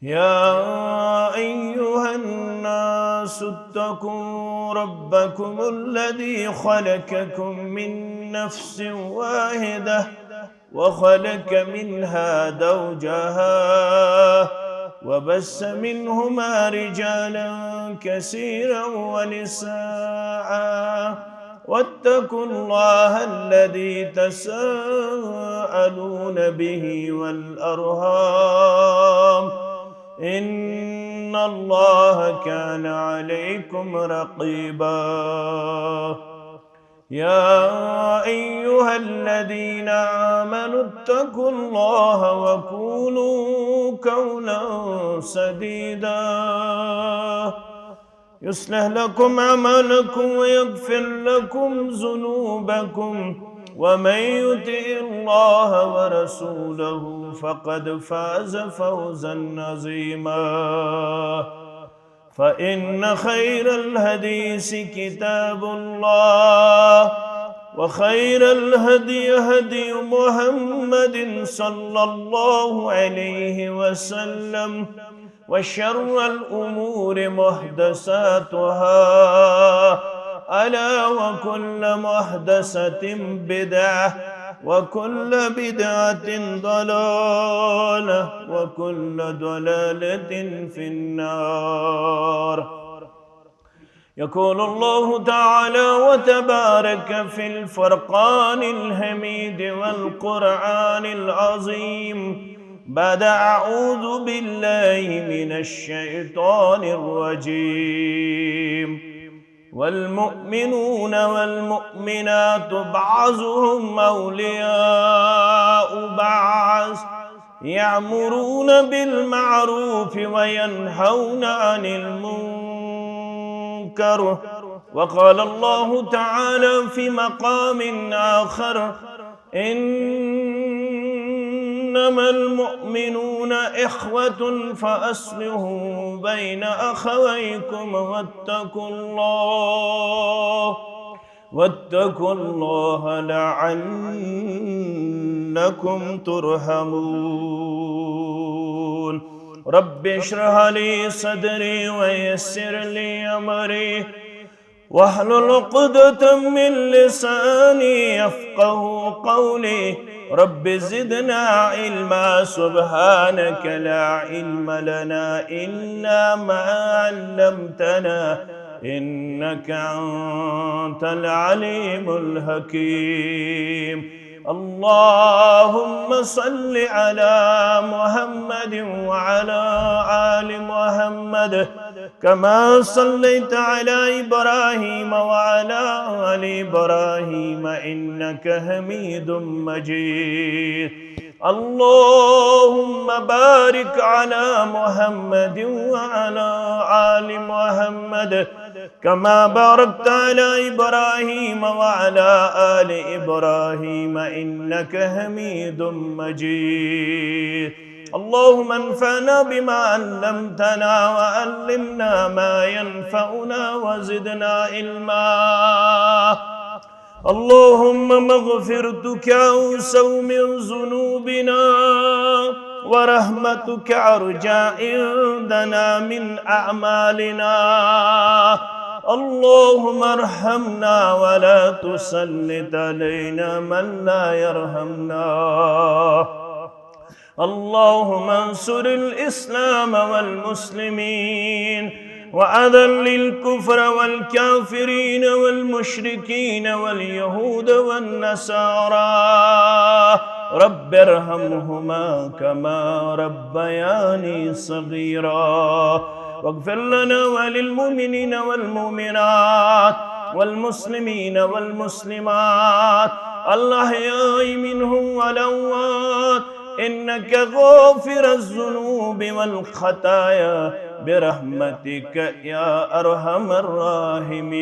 يا أيها الناس اتقوا ربكم الذي خلقكم من نفس واحدة وخلق منها زوجها وبث منهما رجالا كثيرا ونساء واتقوا الله الذي تساءلون به والأرحام إن الله كان عليكم رقيبا يا أيها الذين آمنوا اتقوا الله وقولوا قولا سديدا يصلح لكم أعمالكم ويغفر لكم ذنوبكم ومن يطع الله ورسوله فقد فاز فوزا عظيما فإن خير الحديث كتاب الله وخير الهدي هدي محمد صلى الله عليه وسلم وشر الأمور محدثاتها ألا وكل محدثة بدعة وكل بدعة ضلالة وكل ضلالة في النار. يقول الله تعالى وتبارك في الفرقان الحميد والقرآن العظيم بعد أعوذ بالله من الشيطان الرجيم والمؤمنون والمؤمنات بعضهم أولياء بعض يأمرون بالمعروف وينهون عن المنكر. وقال الله تعالى في مقام آخر إنما المؤمنون إخوة فأصلحوا بين أخويكم واتقوا الله لعلكم ترحمون. رب اشرح لي صدري ويسر لي أمري واحلل عقدة من لساني يفقه قولي. رب زدنا علما سبحانك لا علم لنا إلا ما علمتنا إنك أنت العليم الحكيم. اللهم صل على محمد وعلى آل محمد كما صليت على إبراهيم وعلى آل إبراهيم إنك حميد مجيد. اللهم بارك على محمد وعلى آل محمد كما باركت على إبراهيم وعلى آل إبراهيم إنك حميد مجيد. اللهم انفعنا بما علمتنا وعلمنا ما ينفعنا وزدنا علما. اللهم مغفرتك أوسع من ذنوبنا ورحمتك أرجى عندنا من أعمالنا. اللهم ارحمنا ولا تسلط علينا من لا يرحمنا. اللهم انصر الإسلام والمسلمين وأذل الكفر والكافرين والمشركين واليهود والنصارى. رب ارحمهما كما ربياني صغيرا. واغفر لنا وللمؤمنين والمؤمنات والمسلمين والمسلمات الأحياء منهم والأموات إنك غافر الذنوب والخطايا برحمتك يا أرحم الراحمين.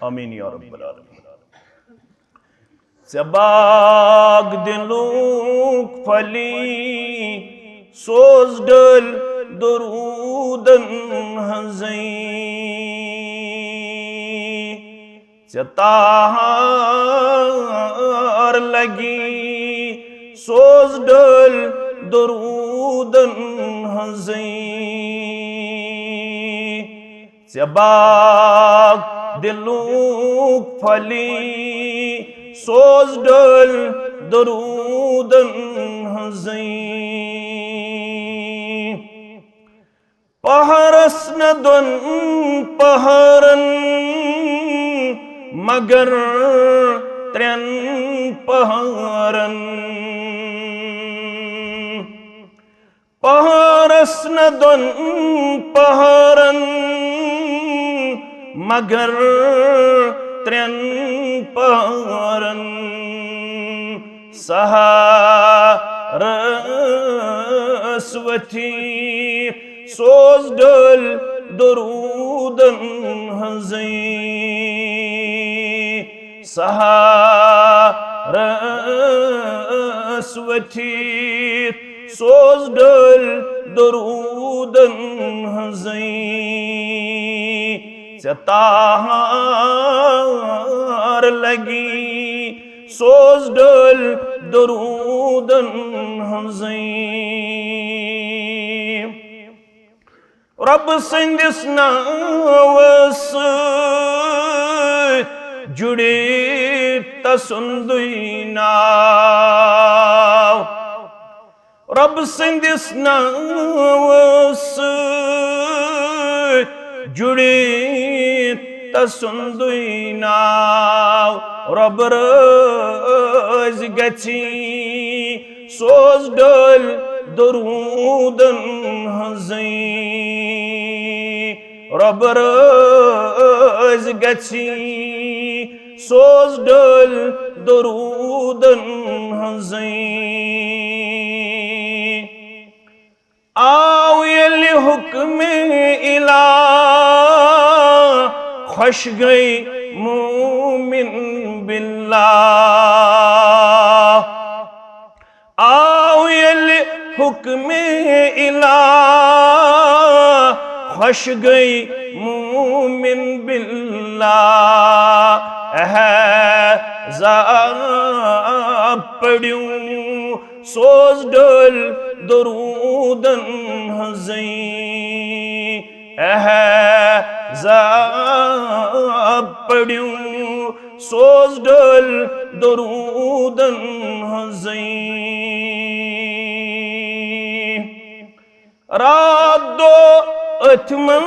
آمين يا رب العالمين. Sebag diluk fali soz dal durudan hazai setar lagi soz dal durud दरूदन हज़ई बाग दिलूक फली सोज डल दरूदन हज़ई पहरस न दुन पहरन मगर त्रेन पहरन पहरस न दुन पहरन मगर त्रेन पहरन सहारस्वती सोज डल दरूदन हज़ई सहारस्वती सोज डल दरूदन हज़ई ताहार लगी सोज डल दरूदन हज़ई रब सिंदिस नावस जुड़े तसुंदुई नाव रब सिंदिस नावस जुड़े तसुंदुई नाव रब रज गची सोज डल दरूदन हज़ई रब रज गची सोज डल दरूदन हज़ई आओ ये हुक्म इलाह खुश गई मोमिन बिल्लाह आओ ये हुक्म इलाह खुश गई मोमिन बिल्लाह पढ़ूं सोज डल दरूदन हज़ई पढ़ूं सोज डल दरूदन हज़ई रात दो अथमन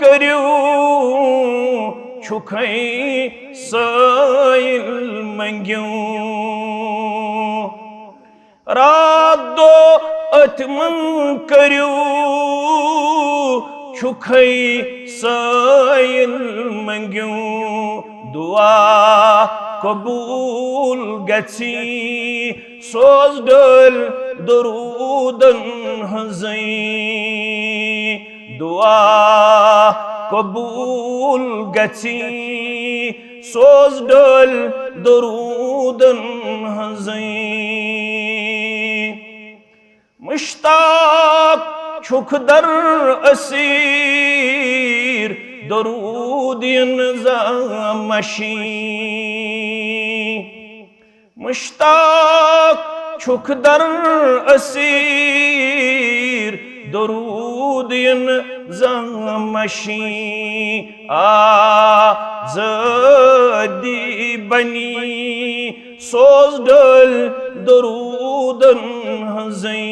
करियो छुखई साइल मंग्यूं रात दो अथमन करियो छुखई साइल मंग्यूं दुआ कबूल गची सोज डल दरूदन हज़ई दुआ कबूल गची सोज डल दरूदन हज़ई मुश्ताक छुख दर असीर दरूदियन ज़ामशी मुश्ताक छुख दर असीर दरूदियन ज़ामशी आज़ादी बनी सोज डल दरूदन हज़ई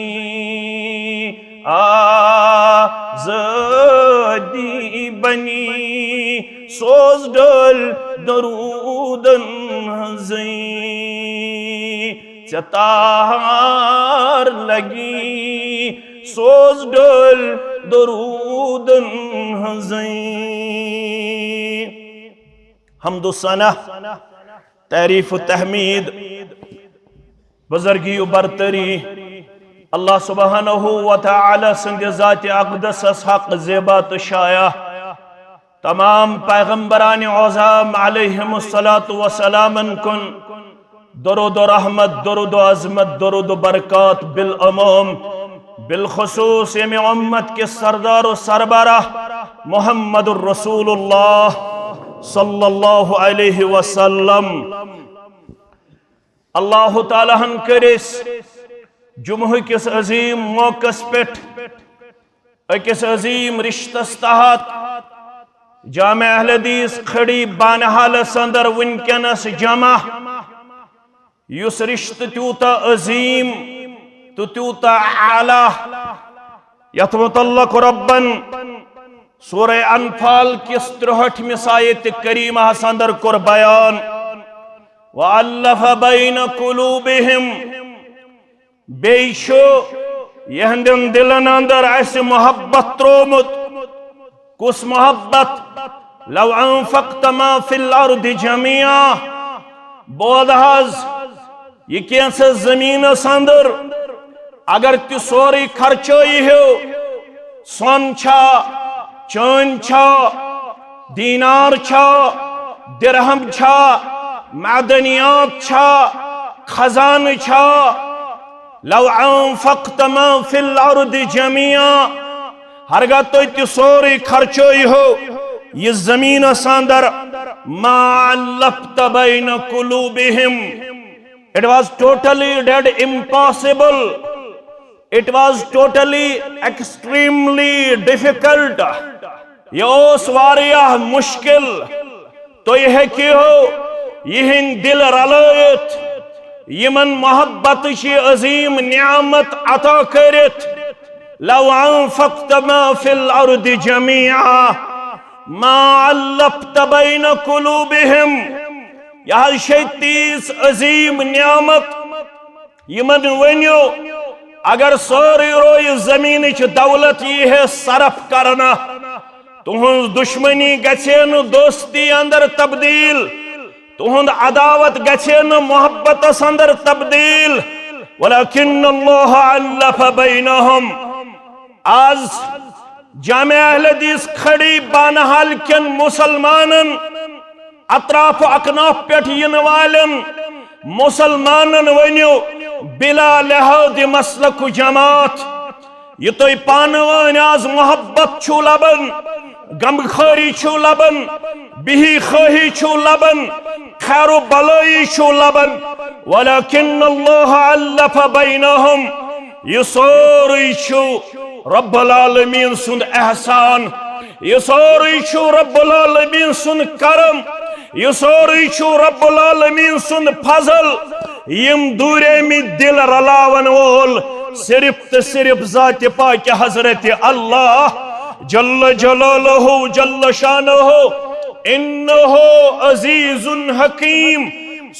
आज़ादी बनी सोज डल दरूदन हज़ई चतार लगी सोज डल दरूदन हज़ई हम्दो सना तारीफ तहमीद बुज़ुर्गी बरतरी अल्लाह सुब्हानहू व तआला संग ज़ात अक़दस हक़ ज़ेबा तो शाया तमाम पैगम्बरान औज़ाम अलैहिमुस्सलातु व सलामन कुन दरुद व रहमत दरुद व अज़मत दरुद व बरक़ात बिल अमूम बिलखुसूस यम उम्मत के सरदार व सरबराह मुहम्मदुर रसूलुल्लाह सल्लल्लाहु अलैहि वसल्लम अल्लाह ताला हन करिस जुम्ह किस अजीम मौकस पेट अकिस अजीम रिश्तस तहत जामे अहले हदीस खड़ी बानहालस अंदर वनकनस जमा युस रिश्त त्यूता अजीम तो त्यूता आला यथ मुतल्लक रब्बन सूरह अनफाल किस 63 आयत करीमा अंदर कुर बयान वअल्लफ़ बैन कुलूबिहिम बेशो यहंदन दिलन अंदर ऐसे मोहब्बत त्रोमुत कुस मोहब्बत लव अनफक़त मा फिल अर्दि जमिया बोधहज ये कैसे जमीन अंदर अगर तु सोरी खर्चोई हो सोन छा चौन छा दीनार छा दिरहम छा मादनियात छा खजान छा लव अनफक़त मा फिल अर्दि जमिया हरगा तो सोरी खर्चोई हो ये जमीन अंदर मा अल्लफ़त ban कुलूबिहिम it was totally dead impossible. It was totally extremely difficult. ये ओस वारियाह मुश्किल तो यह कि हो यहिं दिल रलयत यमन मोहब्बत की अजीम नियामत अता करित लव अनफक़त मा फिल अर्दि जमिया मा अल्लफ़त बैन कुलूबिहिम यह 30 अजीम नियामत यमन वन्यो अगर सोरी रोय जमीन दौलत यह है सरफ करना तुहंद दुश्मनी गछे न दोस्ती अंदर तब्दील तुहंद अदावत गछे न मोहब्बत अंदर तब्दील वलकिन्नल्लाह अल्लफ़ बैनहुम आज जामे अहले हदीस खड़ी बानहाल केन मुसलमानन अतराफ अकनाफ पेट इन वालन मुसलमानन वन्यो बिला लिहाज मसलक जमात ये तो पानवान आज मोहब्बत छु लबन गमखोरी छु लबन बिही खोही छु लबन खैरो बलोई छु लबन वलकिन्नल्लाह अल्लफ़ बैनहुम ये सोरी छु रब्बुल आलमीन सुन एहसान ये सोरी छु रब्बुल आलमीन सुन करम ये सोरी छु रब्बुल आलमीन सुन फजल यम दूरे में दिल रलावन वोल सिर्फ ज़ात पाक हज़रत अल्लाह जल्ल जलालहु जल्ल शानहु इन्नहु अज़ीज़ुन हकीम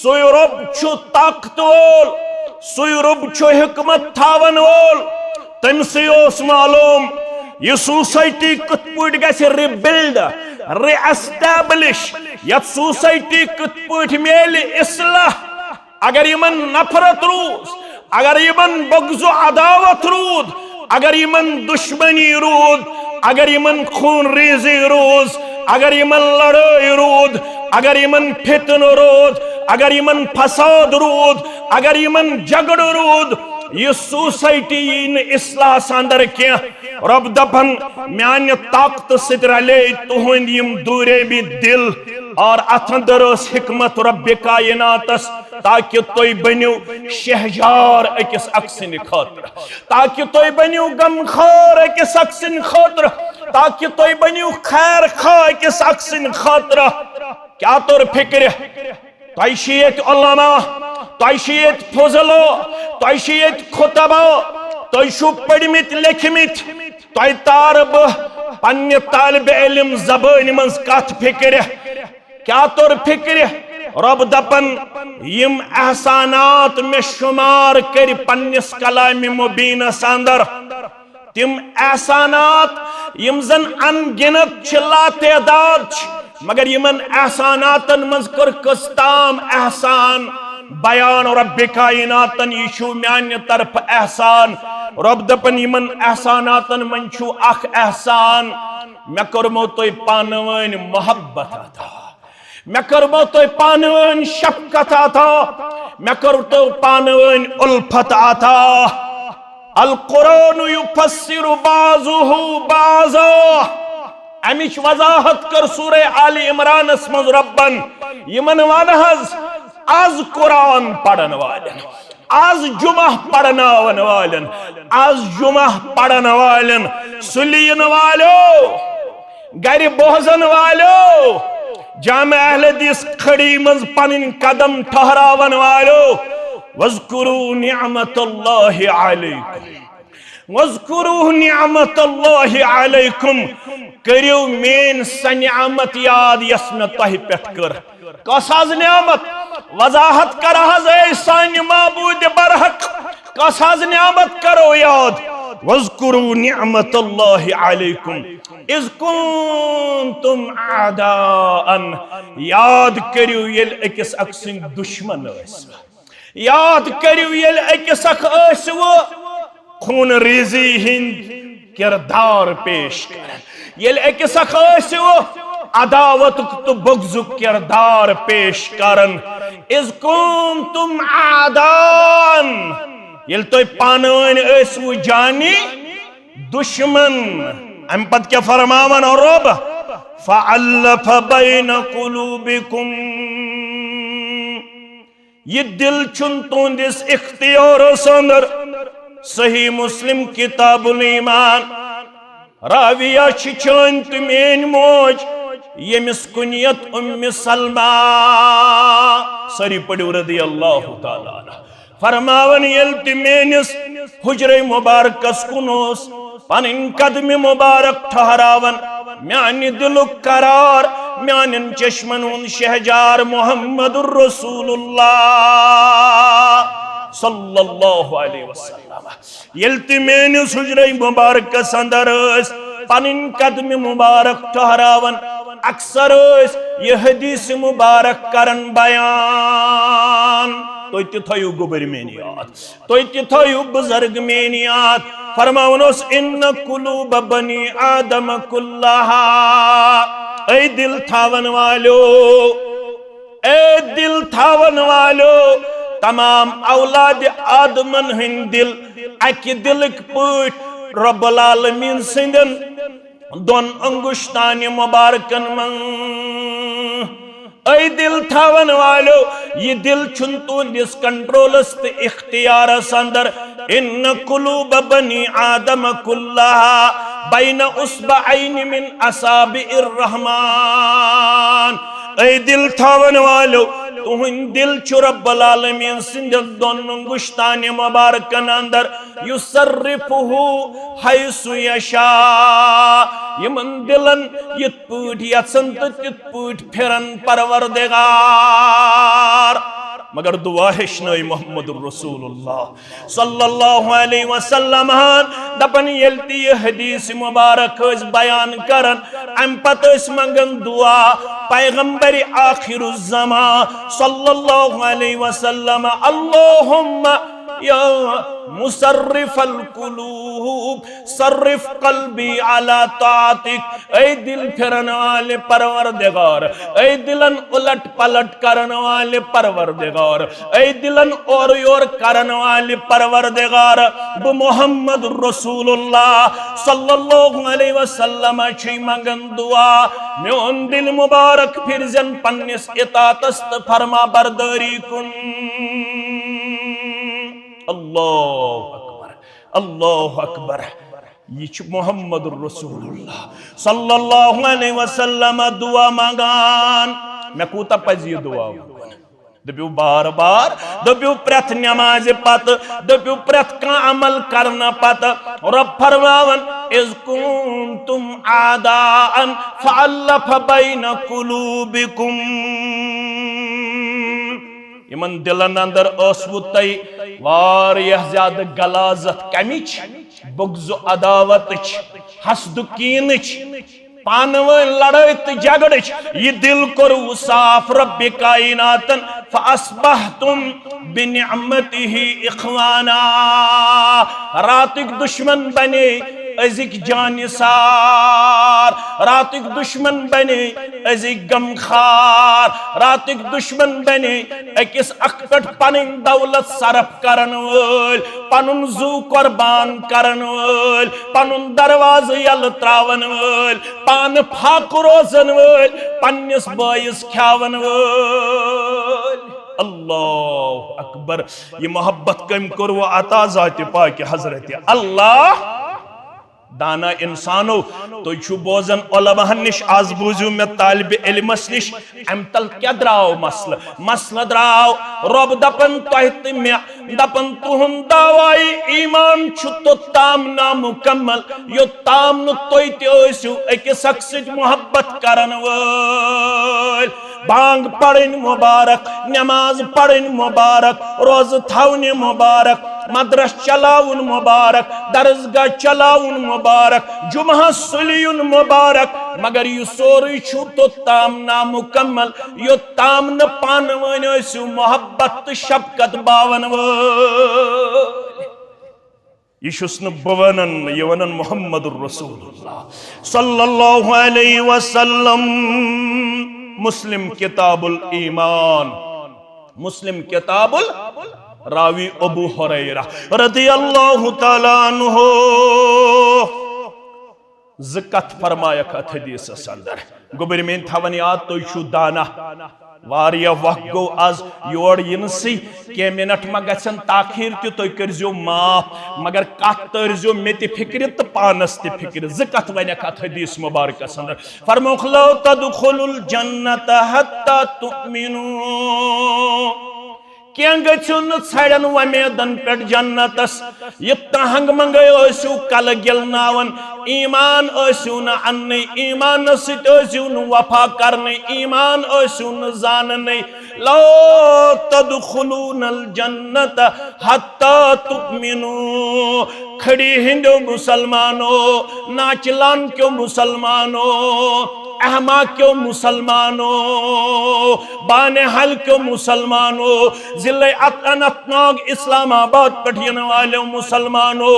सोय रब छु ताकत वोल सोय रब छु हिकमत थावन वोल तमसे ओस मालूम ये सोसाइटी कत पट गसे रिबिल्ड रीएस्टैब्लिश यत सोसाइटी कत पट मेल इस्लाह अगर यमन नफरत रूज अगर यमन बग़्ज़ो अदावत रूद अगर यमन दुश्मनी रूद अगर यमन खून रेज़ी रूज अगर यमन लड़ाई रूद अगर यमन फितन रूद अगर यमन फसाद रूद अगर यमन झगड़ रूद ये सोसाइटी इन इस्लाह अंदर क्या रब दपन म्यान ताकत सित रले तुहंद यम दूरे भी दिल और अथंदर हिकमत रब्बे कायनातस ताकि तुई बनियो शहजार अकिस अक्सिन खातिर ताकि तुई बनियो गमखार अकिस अक्सिन खातिर ताकि तुई बनियो खैर खा अकिस अक्सिन खातिर क्या तोर फिक्र तयशीयत उलमा तयशीयत फजलो तयशीयत खुतबा तयशु पढ़मित लिखमित तय तार बह पन्ने तालिब इल्म ज़बान मंज कथ फिक्र क्या तोर फिक्र रब दपन यम एहसानात में शुमार कर पन्निस कलाम मुबीन अंदर तिम एहसानात यम जन अनगिनत छिला तेदाद मगर यमन एहसानातन मंज कर कस्ताम एहसान बयान रब्बे कायनातन यशु म्यान तरफ एहसान रब दपन यमन एहसानातन मंज छु अख एहसान मे करमो तोय पानवन मोहब्बत अता मे करमो तोय पानवन शफकत अता मे कर तो पानवन उल्फत अता अल कुरान युफस्सिरु बाज़ुहु बाज़ा अमिश वजाहत कर सूरह आली इमरान मज रब्बन यमन वानहज आज कुरान पढ़न वाले आज जुमा पढ़नावन वालन, आज जुमा पढ़न वालन, सुलियन वालो, गर बोहजन वालो, जामे अहले हदीस खड़ी मज पनिन कदम ठहरावन वालो, वज़्कुरू निअमतल्लाहि अलैकुम, वज़्कुरू निअमतल्लाहि अलैकुम, करियो मेन सनियामत याद यस में तह पेट कर। कस हज नियामत वजाहत कर हज सानि माबूद बरहक, कस हज नियामत करो याद। वज़्कुरू निअमतल्लाहि अलैकुम इज़ कुंतुम आदाअन, याद करियो येल अकिस अक सिंद दुश्मन ٲسِو, याद करियो येल अकिस अक ٲسِو खून रेजी हिंद किरदार पेश कर, येल अकिस अक ٲسِو अदावत तो बुग़्ज़ुक किरदार पेश करन। इज़ कुंतुम आदान, येल तो पानवन ٲسِو जानी दुश्मन, अम पत क्या फरमावन रब फ़अल्लफ़ बैन क़ुलूबिकुम, ये दिल चुन तुंदिस इख्तियारस अंदर। सही मुस्लिम किताबुल ईमान राविया चन तो मेन मोज यमिस कुनियत उम्मे सलमा, सरी पड़ो रदियल्लाहु ताला अन्हा, फरमावन यल तो मेनिस हुजरे मुबारकस कुनोस पनिन कदम मुबारक ठहरावन, म्यानि दिलुक करार, म्यानिन चश्मन हुन शहजार मुहम्मदुर रसूलुल्लाह सल्लल्लाहु अलैहि वसल्लम, यल तो मेनिस हुजरे मुबारकस अंदर पनिन कदम मुबारक ठहरावन, अक्सर यह हदीस मुबारक करन बयान। तो थो गुबर मेन याद, तो थो बुजुर्ग मेन याद, फरमावनोस इन्न कुलूब बनी आदम कुल्लहा, ऐ दिल थावन वालो, ऐ दिल थावन वालो, तमाम औलाद आदमन हिंद दिल अकि दिलक पट रब्बुल आलमीन सिंदन दोन अंगुश्तान मुबारकन मन। ऐ दिल थावन वालो, ये दिल छुन तुंदिस कंट्रोलस ते इख्तियारस अंदर। इन्न कुलूब बनी आदम कुल्लहा बैन उसबअैन मिन असाबिइर रहमान। ऐ दिल थावन वालो, तुहिंद दिल छु रब्बुल आलमीन सिंद दोन अंगुश्तान मुबारकन अंदर। युसर्रिफुहु हैसु यशा, यमन दिलन यत पट यसन तो तित पट फिरन परवरदिगार। मगर दुआ हेशनई मुहम्मदुर रसूलुल्लाह सल्लल्लाहु अलैहि वसल्लम दपन यल्ती हदीस मुबारक बयान करन, अम पत मंगन दुआ पैगंबर आखिरुज़्ज़मा सल्लल्लाहु अलैहि वसल्लम, अल्लाहुम्मा या मुसर्रिफल कुलूब सर्रिफ कल्बी अला तातिक। ऐ दिल फिरन वाले परवरदिगार, ऐ दिलन उलट पलट करन वाले परवरदिगार, ऐ दिलन और योर करन वाले परवरदिगार, वो मोहम्मद रसूलुल्लाह सल्लल्लाहु अलैहि वसल्लम छी मंगन दुआ। म्योन दिल मुबारक फिर जन पन्निस इतातस्त फरमा बरदारी कुन। अल्लाहु अकबर, अल्लाहु अकबर। ये मोहम्मद रसूलुल्लाह सल्लल्लाहु अलैहि वसल्लम दुआ मांगान। मैं कूता पजी दुआ दप्यू बार बार, दप्यू प्रथ नमाज पत, दप्यू प्रथ का अमल करना पत। रब फरमावन इज़ कुंतुम आदाअन फ़अल्लफ़ बैन कुलूबिकुम, यमन दिलन अंदर असवु तई वारियह ज्यादा गलाजत कमिच, बुग़्ज़ अदावतच, हसद कीनच, पानवन लड़ाई तो झगड़च, ये दिल करू साफ रब्बे कायनातन फ़अस्बहतुम बिनिअमतिही इख्वाना। रातिक दुश्मन बने अजिक जानिसार, रातिक दुश्मन बने अजिक गमखार, रातिक दुश्मन बने अकिस अकपट पनिन दौलत सरफ करन वोल, पनुन जू कुर्बान करन वोल, पनुन दरवाज यल त्रावन वोल, पान फाक रोजन वोल, पन्निस बायस ख्यावन वोल। अल्लाह अकबर। ये मोहब्बत कम कर वो अता ज़ात पाक हजरत अल्लाह। दाना इंसानो तो बोजन उलमाहन निश आज बूझू मे तालिब इल्मस निश अम तल क्या द्राव मसल द्राव रब दपन तह मे दपन तुहन दावाई ईमान छु ताम नामुकम्मल योताम तुह तू अकिस मोहब्बत करन वल। बांग पढ़न मुबारक, नमाज पढ़न मुबारक, रोज थवन मुबारक, मदरस चलाउन मुबारक, दरसगाह चलाउन मुबारक, जुम्हा सुलियुन मुबारक, मगर यह सोरी छु ताम नामुकम्मल योताम न पान वन मोहब्बत शफकत बावन वल। यह बवनन यह वनन मुहम्मदुर रसूलुल्लाह सल्लल्लाहु अलैहि वसल्लम। मुस्लिम किताबुल ईमान, मुस्लिम किताबुल रावी अबू हुरैरा रदियल्लाहु ताला अन्हु ज़कत फरमायक अथ हदीस अंदर। गोबर में थवन याद तो छु दाना वारिया वक्त गो आज योर यिनसी के मिनट मा गछन ताखीर तो तुम करजो माफ, मगर कत तरजो मे ते फिक्र तो पानस ते फिक्र। ज़कत वनक अथ हदीस मुबारक अंदर फरमौख ला तदखुलुल जन्नत हत्ता तुमिनू क्या गु छड़न वमेदन पे जन्नतस यह तहंग मंगू कल गिलनावन ईमान न अन्न ईमान सू वफा करने ईमान न जान लो तदखुलूनल जन्नत हत्ता तुमिनू। खड़ी हिंदो मुसलमानो, नाचलान क्यों मुसलमानो, अहमा क्यों मुसलमानो, बाने हल क्यों मुसलमानो, जिले अनंतनाग इस्लामाबाद पठियन वाले मुसलमानो,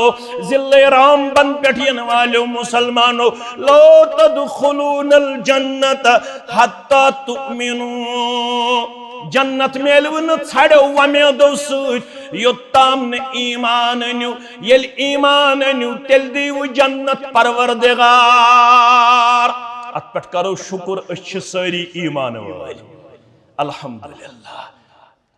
जिले रामबन पठियन वाले मुसलमानो, लो तदखुलूनल जन्नत हत्ता तुमिनू। जन्नत मेलवन छड़ो वमेदो सूत योत्ताम न ईमान अन्यू, येल ईमान अन्यू तेल दीव जन्नत परवरदिगार। अत पे करो शुक्र अच्छ सारी ईमान वाल अल्हम्दुलिल्लाह।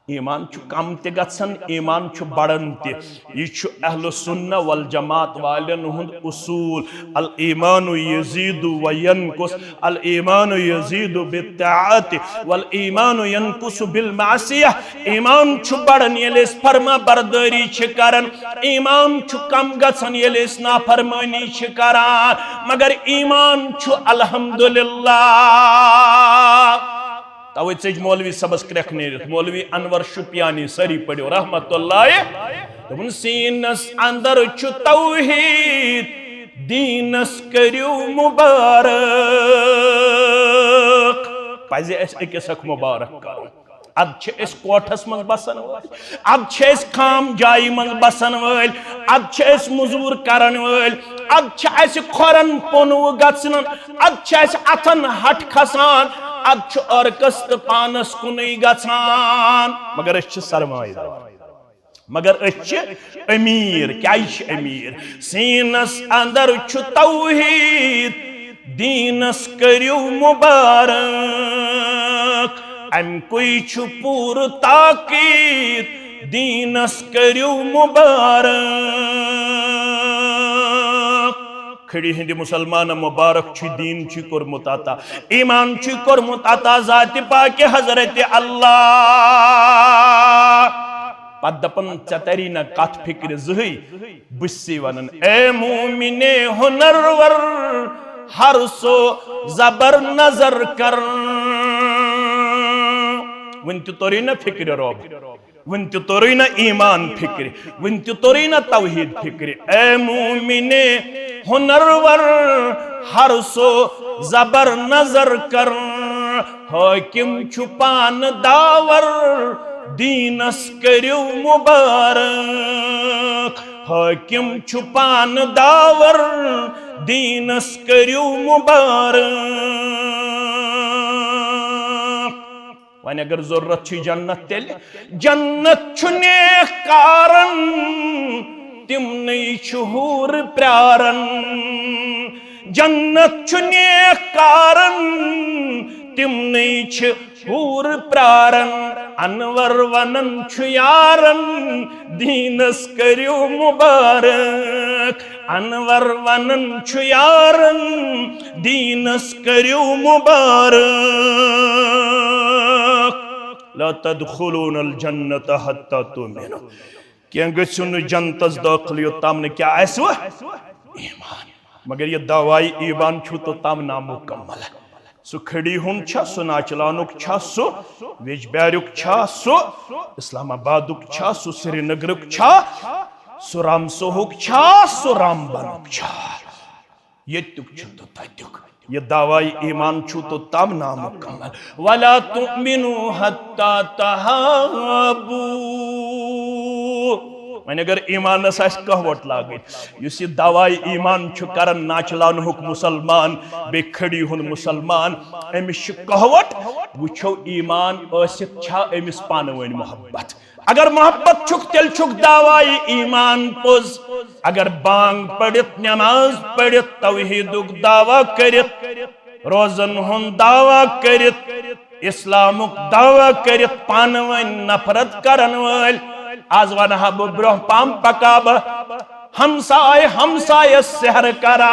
ईमान छु कम ते गछन, ईमान छु बढ़न ते। यह छु अहल सुन्ना वल जमात वालन हुंद उसूल। अल ईमानु यजीदु व यनकुस, अल ईमानु यजीदु बित्ताअत वल ईमानु यनकुसु बिल मासियह। ईमान छु बढ़न येले फरमा बरदारी छ करन, ईमान छु कम गछन येले नाफरमानी छ करान, मगर ईमान छु अल्हम्दुलिल्लाह। तवे चज मौलवी सबस क्रख नेरित मौलवी अनवर शुपियानी सरी पड़ो रहमतुल्लाह। तुम सीनस अंदर छु तौहीद दीनस करियो मुबारक। पजे अकिस मुबारक करो। अब कोठस मज बसन वल, अब खाम जाय मज बसन वल, अब मजूर करन वल, अब खोरन पोनव गन, अब अथन हट खसान, अब अर्कस तो पानस कुन गछान, मगर सरमायदार, मगर अमीर। क्या अमीर? सीनस अंदर छु तौहीद दीनस करियो मुबारक। अम कोई छु पूर ताकीद दीनस करियो मुबारक। खड़ी हिंदी मुसलमान मुबारक छु दीन छु कोरमुत अता, ईमान छु कोरमुत अता ज़ात पाक हजरत अल्लाह। पत दपन चतरी न कथ फिक्र जही बुस्सी वनन ए मोमिने हुनरवर हर सो जबर नजर कर। वन तोरी न फिक्र रब, वन तोरी न ईमान फिक्र, वन तोरी न तौहीद फिक्र। ए मोमिने हुनरवर हर सो जबर नजर कर। हाकिम छुपान दावर दीनस करियो मुबारक। हाकिम छुपान दावर दीनस करियो मुबारक। वन अगर जरूरत छी जन्नत तेल जन्नत छुने कारण तिम नहीं छूर प्यारन। जन्नत छुने कारण तिमने हूर प्रारन अनवर वनन यारन दीनस करियो मुबारक अनवर वनन यारन दीनस करियो मुबारक ला तदखुलूनल जन्नत हत्ता तुमिनु क्या गछुन जन्नतस दाखिल योत्ताम ने क्या आसव ईमान मगर ये दवाई ईमान छु तो ताम नामुकम्मल सु खड़ी हुन छा सु नाचलानुक छा सु वेजब्यारुक छा सु इस्लामाबादुक छा सु श्रीनगरुक छा सु रामसोहुक छा सु रामबनुक छा येतुक छु तो तत्युक ये दवाई ईमान छु तो ताम नामुकम्मल वला तुमिनु हत्ता तहाबू मैंने अगर ईमान कहवट लागे ये दवाई ईमान कर नाचलान मुसलमान बे खड़ी हुन मुसलमान अमिस कहवट वो ईमान अमिस पान वन मोहब्बत अगर मोहब्बत छुक तेल छुक दवाई ईमान पोज अगर बांग पढ़ित नमाज पढ़ित तौहीदुक दावा करित रोजन हुन दावा करित इस्लामुक दावा करित पान वन नफरत करन वाल आज वनहा ब्रोह पाम पकाब हमसाय हमसाय सहर करा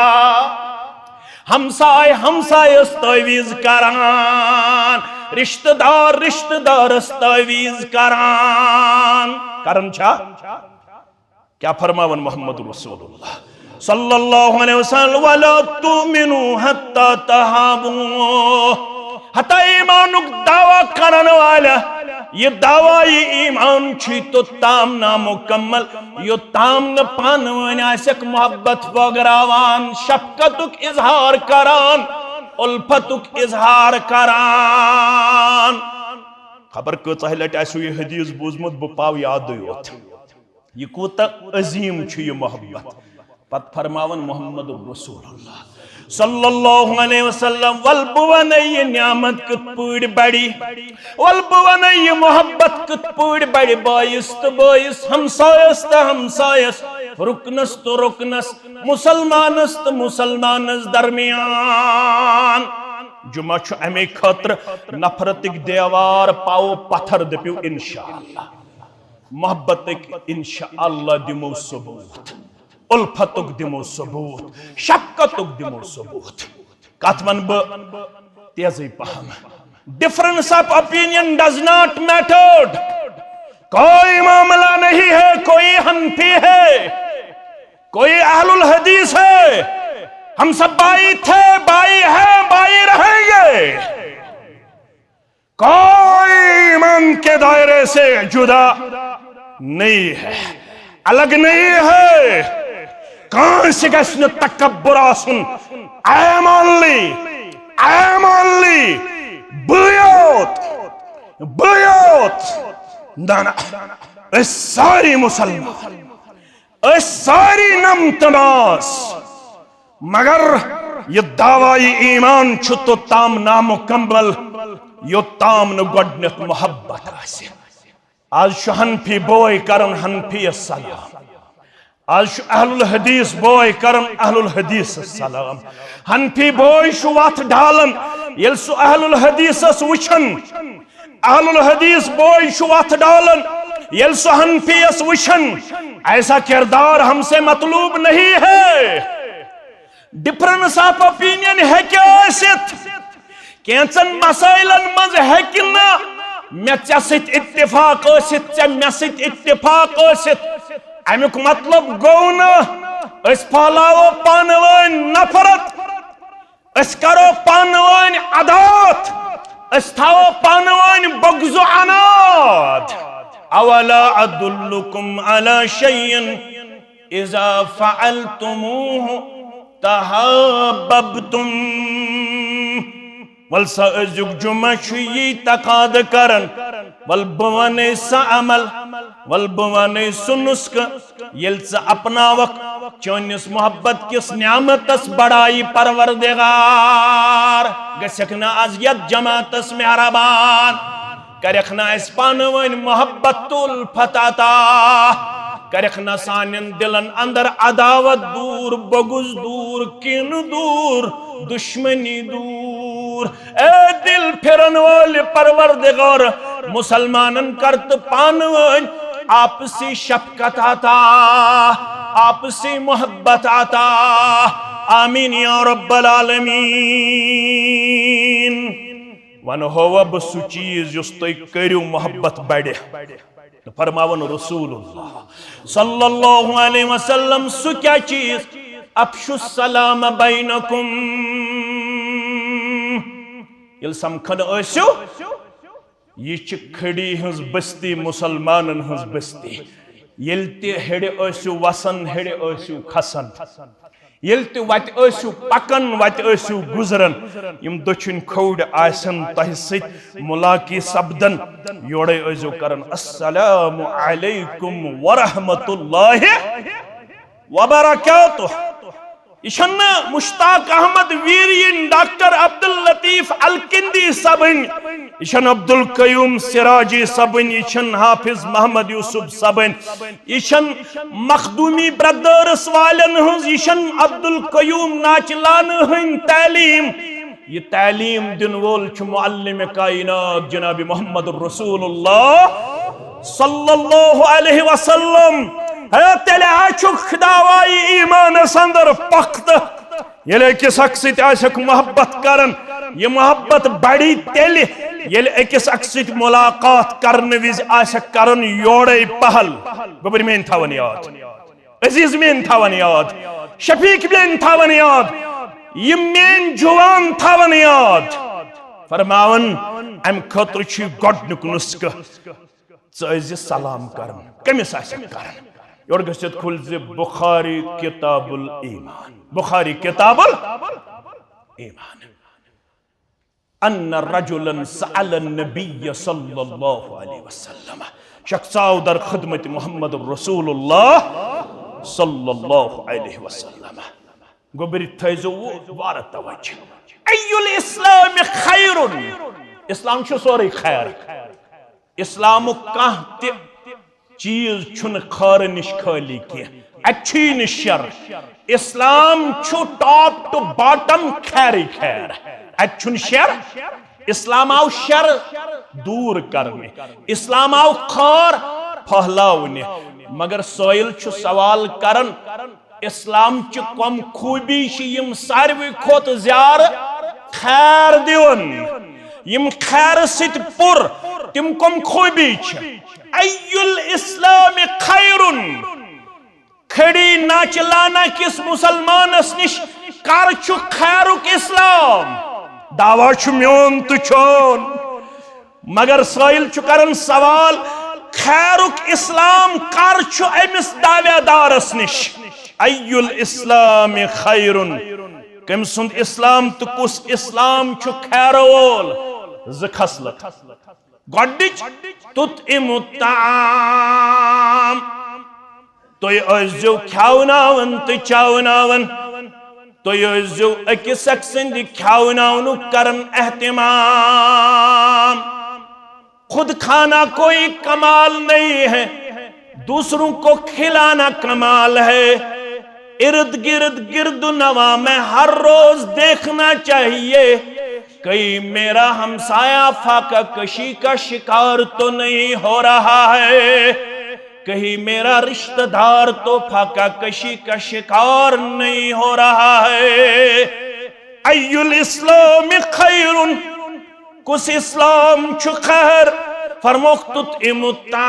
हमसाय हमसाय तवीज करान रिश्तेदार रिश्तेदार तवीज करान करन छा क्या फरमावन मोहम्मद रसूलुल्लाह सल्लल्लाहु अलैहि वसल्लम वला तुमिनु हत्ता तहाबू हता ईमानुक दावा करन वाला ये दावा ये ईमान छी तो ताम नामुकम्मल यो ताम न पान वन आसक मोहब्बत बगरावान शफकतुक इजहार करान उल्फतुक इजहार करान खबर कह लट आसो ये हदीस बोजमुत बह पाव याद योत ये कोता अजीम छ ये मोहब्बत पत फरमावन मोहम्मद रसूलुल्लाह सल्लल्लाहु अलैहि वसल्लम वल बुवन ये नियामत कत पूड़ बड़ी वल बुवन ये मोहब्बत कत पूड़ बड़ी बायस तो बायस हमसायस तो हमसायस रुकनस तो रुकनस मुसलमानस तो मुसलमानस दरमियान जुमा छु अमे खतर नफरतिक देवार पाओ पत्थर दपियो इंशाअल्लाह मोहब्बत इंशाअल्लाह दिमो सबूत उल्फतुक दिमो सबूत शफकतुक दिमो सबूत कत वन ब तेजी पहम difference of opinion does not matter कोई मामला नहीं है कोई हनफी है कोई अहलुल हदीस है हम सब भाई थे भाई है भाई रहेंगे कोई ईमान के दायरे से जुदा नहीं है अलग नहीं है कौन से गस्न तकब्बुर आसुन I am only बुयोत दाना सारी मुसलमान सारी नमतनास मगर ये दावाई ईमान छु तो ताम नामुकम्मल यो ताम न गोडनेथ मोहब्बत आसे आज हनफी बोय करन हनफी सलाम आज अहलुल हदीस बोय करन अहलुल हदीस सलाम हनफी बोय शु वथ ढालन यल सु अहलुल हदीस वुछन अहलुल हदीस बोय शु वथ ढालन यल सु हनफी वुछन ऐसा किरदार हमसे मतलूब नहीं है डिफरेंस ऑफ ओपिनियन है क्या कैंचन मसाइलन मज है कि ना मे चे इत्तिफाक चे मे इत्तिफाक अमुक मतलब गो न फैलावो पान वन नफरत करो पान वन अदात थावो पान वन बगजो अनाद अवला अदुल्लुकुम अला शैइन इज़ा फ़अलतुमूहु तहाब्बतुम वल्सा अजुग जुमशुई तकाद करन वल बवने सा अमल वल बवने सुनुस्क यल्स अपना वक्त चोनिस मोहब्बत किस नियामतस बड़ाई परवरदिगार गसकना अज़ियत जमातस मेहरबान करखना इस्पान वन मोहब्बतुल फताता करखना सानिन दिलन अंदर अदावत दूर बगुज दूर किन दूर दुश्मनी दूर मंसूर। ए दिल फिरन वाले परवरदिगार, मुसलमानन करत पानवन आपसी शफकत आता, आपसी मोहब्बत आता। आमीन या रब्बल आलमीन। वन हो अब सु चीज युस तुम करियो मोहब्बत बढ़े। फरमावन रसूलुल्लाह सल्लल्लाहु अलैहि वसल्लम सु क्या चीज? अफशुस सलाम बैनकुम। ये समखन आसो ये खड़ी हज बस्ती, मुसलमानन हज बस्ती। येल ते हेड़े आसो वसन, हेड़े आसो खसन, येल ते वत आसो पकन, वत आसो गुजरन, यम दछिन खोड़ आसन तह सत मुलाकी सब्दन, योड़े आसो करन अस्सलामु अलैकुम वरहमतुल्लाहि वबरकातुह। इशन मुश्ताक अहमद वीरियन, डॉक्टर अब्दुल लतीफ अलकिंदी सबन, इशन अब्दुल कयूम सिराजी सबन, इशन हाफिज मोहम्मद यूसुफ सबन, इशन मखदूमी ब्रदर्स वालन हज, इशन अब्दुल कयूम नाचलान हन तालीम। ये तालीम दिन वोल छु मुअल्लिम कायनात जनाब मोहम्मद रसूलुल्लाह सल्लल्लाहु अलैहि वसल्लम। है तेले आछुक खुदावाई ईमान अंदर पख्त। येले किस अक्सित आशक मोहब्बत करन, ये मोहब्बत बड़ी तेले येले अकिस अक्सित मुलाकात करने विज आशक करन योड़े पहल। गोबर में थावन याद, अजीज में थावन याद, शफीक में थावन याद, ये मेन जुवान थावन याद। फरमावन अम खतर छु गोडनुक नुस्ख ज सलाम करन। कमिस आशक करन और गश्त खुल से बुखारी किताबुल ईमान, बुखारी किताबुल ईमान। अन्न रजुलन सअलन नबी सल्लल्लाहु अलैहि वसल्लम, शख्साउ दर खिदमत मोहम्मद रसूलुल्लाह सल्लल्लाहु अलैहि वसल्लम। गोबरी थैजो वार तवज्जो। अय्युल इस्लाम खैरुन, इस्लाम छु सोरे खैर। इस्लाम काह ते चीज छुन खर निश खाली की, अच्छी निशर। इस्लाम छु टॉप टू बॉटम खैरी खैर, अच्छुन शर। इस्लाम आव शर दूर करने, इस्लाम आव खर फहलावने। मगर सोइल छु सवाल करन इस्लाम च कम खूबी यम सारवी खोत ज्यार खैर दिवन, यम खैर सित पुर तिम कम खूबी छ। अय्युल इस्लाम खैरुन, खड़ी नाचलाना किस मुसलमानस निश कर छु खैरुक इस्लाम। दावा छु म्योन तु छोन, मगर साइल छु करन सवाल खैरुक इस्लाम कर छु अमिस दावेदारस निश। अय्युल इस्लाम खैरुन, कम सुंद इस्लाम तो कुस इस्लाम छु खैरवोल। ज खसलत गडिच तुत इमुत्ताम, तो अजो ख्यावनावन तो चावनावन, तो अजो अकिस अक्संद ख्यावनावनु करन एहतिमाम। खुद खाना कोई कमाल नहीं है, दूसरों को खिलाना कमाल है। इर्द गिर्द गिर्द नवा में हर रोज देखना चाहिए, कहीं मेरा हमसाया फाका कशी का शिकार तो नहीं हो रहा है, कहीं मेरा रिश्तेदार तो फाका कशी का शिकार नहीं हो रहा है। अय्युल इस्लाम खैरुन, कुछ इस्लाम छु खैर। फरमोख्तुत इमुत्ताम,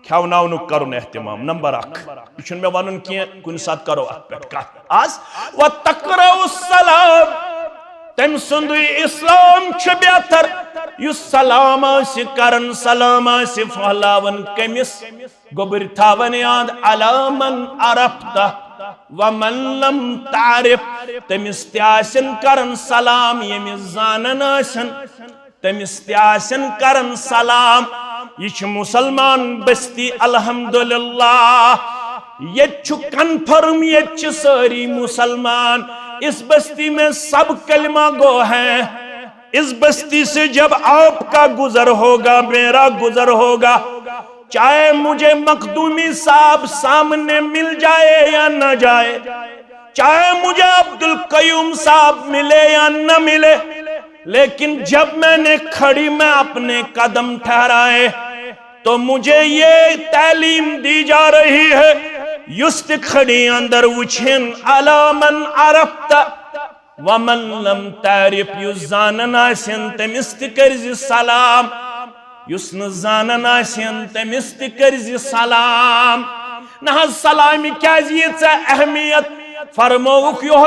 ख्यावनावनु करुन एहतिमाम। नंबर 1 ये मे वन की कुन सात करो आज व तकरउस सलाम, तम सुंद इस्लाम छु बेहतर युस सलाम से करन, सलाम से फहलावन कमिस। गोबर थावन याद अलामन अरफ्ता व मन लम तारिफ, तमिस त्यासन करन सलाम यमिस जानन आसन, तमिस त्यासन करन सलाम। ये मुसलमान बस्ती अल्हम्दुलिल्लाह, ये कन्फर्म, ये सारी मुसलमान। इस बस्ती में सब कलमा गो है। इस बस्ती से जब आपका गुजर होगा, मेरा गुजर होगा, चाहे मुझे मखदूमी साहब सामने मिल जाए या न जाए, चाहे मुझे अब्दुल कयूम साहब मिले या न मिले, लेकिन जब मैंने खड़ी में अपने कदम ठहराए तो मुझे ये तालीम दी जा रही है, युस्त खड़ी अंदर वुछन अला मन अरफ्ता वमन लम तारिफ, युस जानन आसिन तमिस त करजि सलाम, युस न जानन आसिन तमिस त करजि सलाम। न सलामी क्या अहमियत फरमोक योह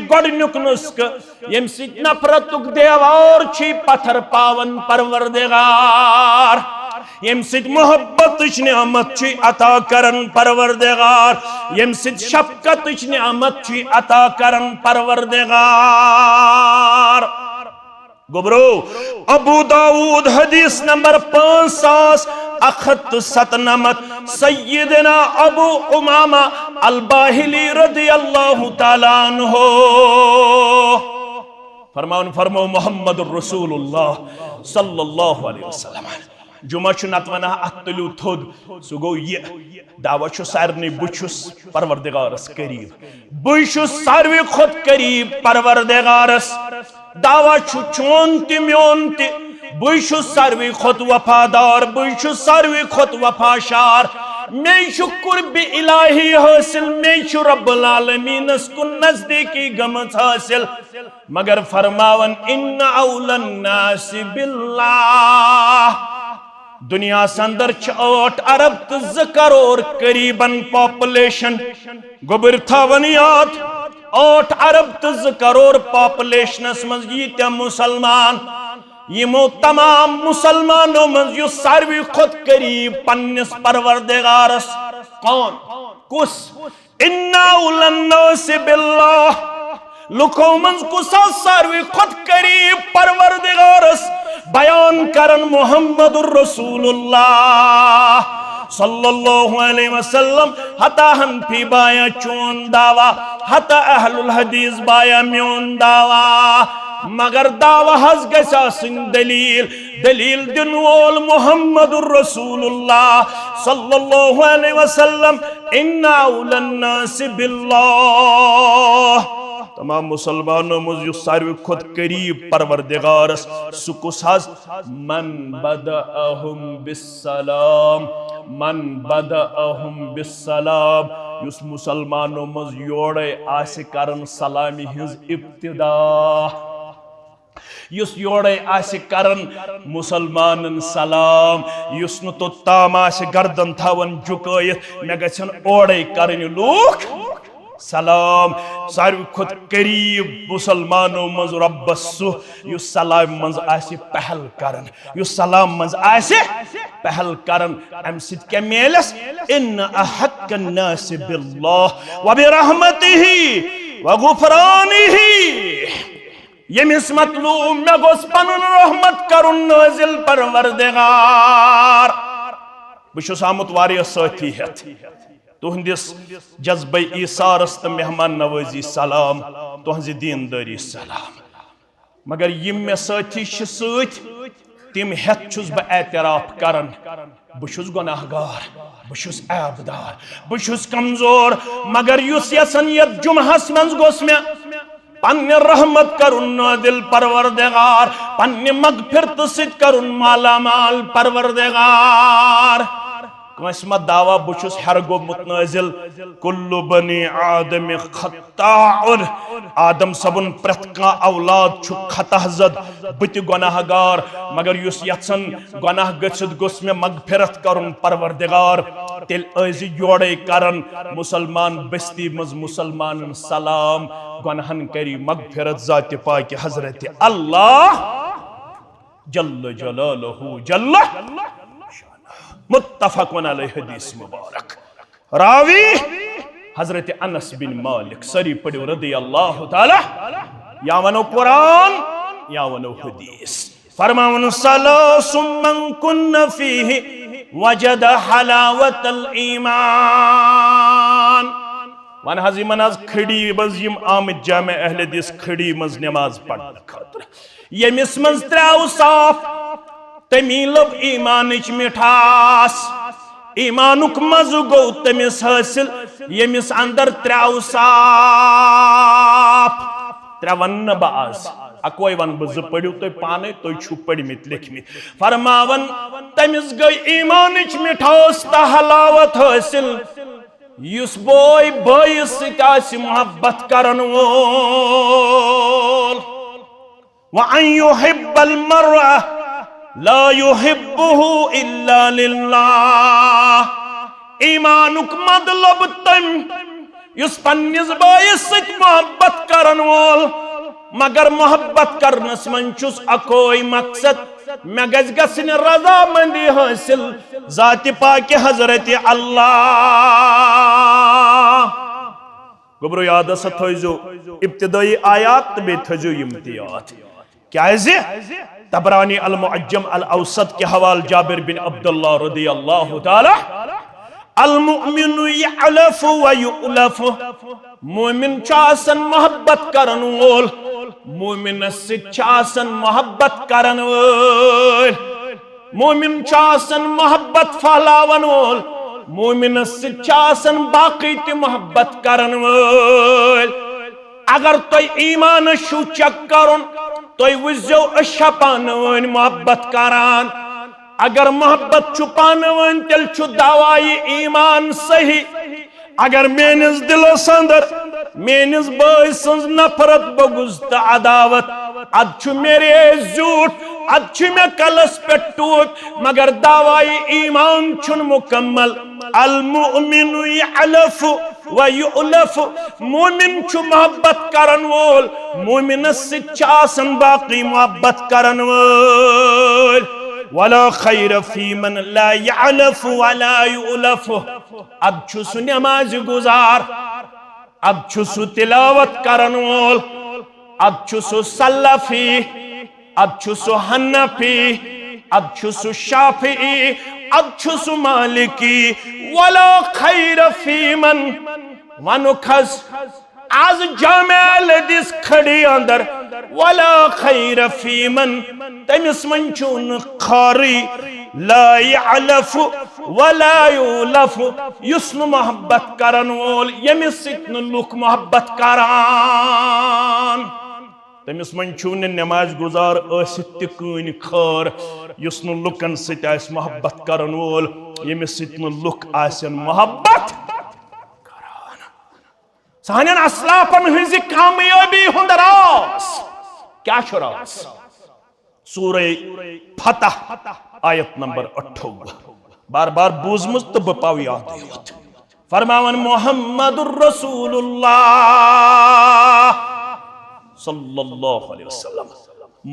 गोडनुक नुस्क यम सित नफरतुक देवार पत्थर पावन परवरदिगार, यम सित मोहब्बत नियामत अता करन परवरदिगार, यम सित शफकत नियामत अता करन परवरदिगार। गोबरो अबू दाऊद हदीस नंबर 5197, सय्यदना अबू उमामा अल बाहिली रदियल्लाहु ताला अन्हु फरमाओ मुहम्मदुर रसूलुल्लाह सल्लल्लाहु अलैहि वसल्लम जुमा नत वन अतलू थोद सह गो ये दावा सारे बुछुस परवरदिगारस करीब, बुछुस सारवी खुद करीब परवरदिगारस, दावा चोन ति म्योन ति, बुछुस सारवी खुद वफादार, बुछुस सारवी खुद वफाशार, मे कुर्ब इलाही हासिल, मे रब्बुल आलमीनस कुन नजदीकी गमत हासिल, मगर फरमावन इन्ना औलन नास बिल्लाह, दुनिया अंदर 8 अरब तो 2 करोड़ करीबन पॉपुलेशन, गोबर थावन याद 8 अरब तो 2 करोड़ पॉपुलेशन मज यीत्या मुसलमान, यमो तमाम मुसलमानों मज यु सारवी खुद करीब पन्निस परवरदिगारस कौन कुस इन्ना उलन्नास बिल्लाह, लुको मज कुसा सारवी खुद करीब परवरदिगारस बयान करन मुहम्मदुर रसूलुल्लाह सल्लल्लाहु अलैहि वसल्लम, हता हनफी बाया चोन दावा, हता अहलुल हदीस बाया म्योन दावा, मगर दावा हज गसन दलील, दलील दिन वोल मुहम्मदुर रसूलुल्लाह सल्लल्लाहु अलैहि वसल्लम, इन्ना उलन नास बिल्लाह, तमाम मुसलमानों मुझ सारवी खुद करीब परवरदिगारस सुकुस हज मन बदअहुम बिस्सलाम, मन बदअहुम बिस्सलाम, युस मुसलमानों मुझ योड़े आसे करन सलामी हिज इब्तिदा, युस योड़े आसे करन मुसलमानन सलाम, युस न तो ताम आसे गर्दन थावन झुकायित मे गछन ओड़े करन लूक सलाम, सारवी खुद करीब मुसलमानों मज रब्बस युस सलाम मज आसे पहल करन, युस सलाम मज आसे पहल करन, अम सित क्या मेलस इन अहक्कन नास बिल्लाह व बिरहमतिही व गुफरानिही, यमिस मतलूब मे गोस पनुन रहमत करुन नाजिल परवरदिगार, बुशुस आमुत वारिया साथी हेत तुहंदिस जज्बे ईसारस तो मेहमान नवाजी सलाम, तुहंजि दीनदारी सलाम, मगर यम मे साथी सत तिम हेत छुस बह एतराफ करन, बुशुस गुनाहगार, बुशुस ऐबदार, बुशुस कमजोर, मगर युस यसन यत जुमहस मंज गोस मे पन्ने रहमत करुन नादिल परवरदिगार, पन्ने मगफिरत सित करुन माला माल परवरदिगार, कस दावा बुछुस हर गोमुत नाजिल, कुल्लु बनी आदम खत्ताउन, आदम सबन प्रत का औलाद छु खतहजद, बत गुनाहगार, मगर युस यत्सन गुनाह गछित गोस मे मगफिरत करुन परवरदिगार, तेल अजि योड़े करन मुसलमान बस्ती मज मुसलमानन सलाम, गुनाहन करी मगफिरत जात पाक हजरत अल्लाह जल्ल जलालहु जल्ल मुत्तफकुन अलैहि हदीस मुबारक, रावी हजरत अनस बिन मालिक, सरी पढ़ो रदियल्लाहु ताला, या वनो कुरान या वनो हदीस, फरमावन सलासुम मन कुन्न फीहि वजद हलावतल ईमान, वन हजी मनाज खड़ी बज यम आमद जामे अहले हदीस खड़ी मज नमाज पढ़न खातिर, यमिस मज त्राव साफ तमी लब ईमान मिठास, ईमानुक मज़ गो तमिस हासिल यमिस अंदर त्रेव साफ त्रे वन बाज अकोई वन बज पढ़ू तो पाने तो छु पढ़मित लिखमित फरमावन तमिस गई ईमानिच मिठास ता हलावत हासिल युस बोय बोयस सितासी मोहब्बत करन वोल व अन युहिब्बल मर्अ ला युहिब्बुहु इल्ला लिल्लाह ईमानुक मतलब तम युस पन्निस बोयस सित मोहब्बत करन वोल मगर मोहब्बत करनस मंचुस अकोई मकसद मैं गज गसन रजामंदी हासिल जाति पाक हजरत अल्लाह गोबरो याद थो इब्तिदाई आयात बे थो इम्तियात क्या तबरानी अल मुअज्जम अल औसत के हवाल जाबिर बिन अब्दुल्लाह रदियल्लाहु ताला अल मुमिनु यअलफु व युअलफु मोमिन चासन मोहब्बत करन वोल मोमिन सिचासन मोहब्बत करन वोल मोमिन चासन मोहब्बत फहलावन वोल मोमिन सिचासन बाकी ति मोहब्बत करन वोल अगर तोय ईमान शु चेक करन तोय वुजो अशपान वन मोहब्बत करान अगर मोहब्बत छुपान वन तेल छु दवाई ईमान सही अगर मेनिस दिलोस अंदर मेनिस बॉय सन्स नफरत बगुज त अदावत अद छु मेरे झूठ अद छु मे कलस पे टूट मगर दवाई ईमान छुन मुकम्मल अल मुमिनु यअलफु व युअलफु मोमिन छु मोहब्बत करन वोल मोमिन सिचासन बाकी मोहब्बत करन वोल वला खैर फी मन ला यअलफु वला युअलफु अब छुसु नमाज गुजार अब छुसु तिलावत करन वोल अब छुसु सल्लफी अब छुसु हन्नफी अब छुसु शाफी अब छुसु मालिकी वला खैर फी मन वनुखस आज जामेल दिस खड़ी अंदर वला खैर फी मन तमिस मंचुन खारी ला यअलफु वला युअलफु युस्न मोहब्बत करन वोल यमिस सितन लुक मोहब्बत करान तमिस मंचुन नमाज गुजार कन खार युस्न लुकन सित आस मोहब्बत करन वोल यमिस सितन लुक आसन मोहब्बत करान सानन असलाफन हंज कामयाबी हुंद रास क्या छु रास सूरह फतह आयत नंबर 58 बार बार बूजमुत तो बपाव याद फरमावन मुहम्मदुर रसूलुल्लाह सल्लल्लाहु अलैहि वसल्लम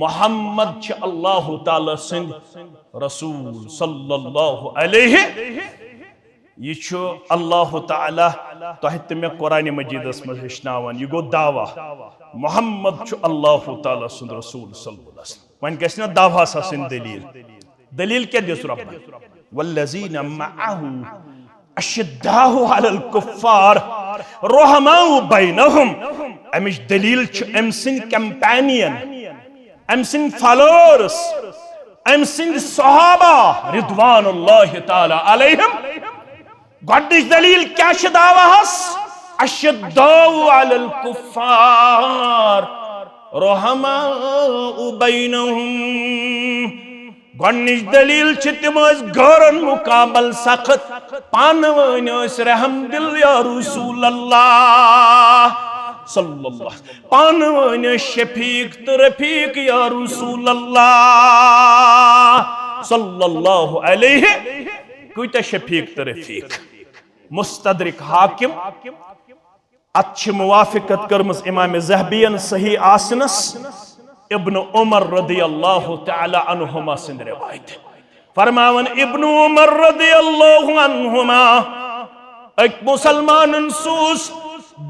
मोहम्मद छ अल्लाह ताला सिंद रसूल सल्लल्लाहु अलैहि ये छु अल्लाह ताला तोह मे कुरान मजीदस में हेचनावन ये गो दावा मोहम्मद छु अल्लाह ताला सिंद रसूल सल्लल्लाहु अलैहि वसल्लम वन गस न दावा सिंद दलील दलील क्या दिस रब वल्लजीन मअहु अशद्दाहु अलल कुफ्फार रहमाउ बैनहुम अमिश दलील छु एमसिन कंपेनियन एमसिन फॉलोअर्स एमसिन सहाबा रिदवानुल्लाह ताला अलैहिम गॉडिश दलील क्या छु दावाहस अशद्दाहु अलल कुफ्फार रहमाउ बैनहुम गॉडिश दलील छु तिम गरन मुकाबल सख्त पानवन रहम दिल या रसूल अल्लाह सल्लल्लाहु पानवन शफीक तो रफीक या रसूल अल्लाह सल्लल्लाहु अलैहि कुत शफीक तो रफीक मुस्तदरिक हाकिम अच्छ मुवाफिकत करमस इमाम ज़हबियन सही आसनस इब्न उमर रदियल्लाहु ताला अन्हुमा सिंद रिवायत फरमावन इब्न उमर रदियल्लाहु अन्हुमा एक मुसलमान सूस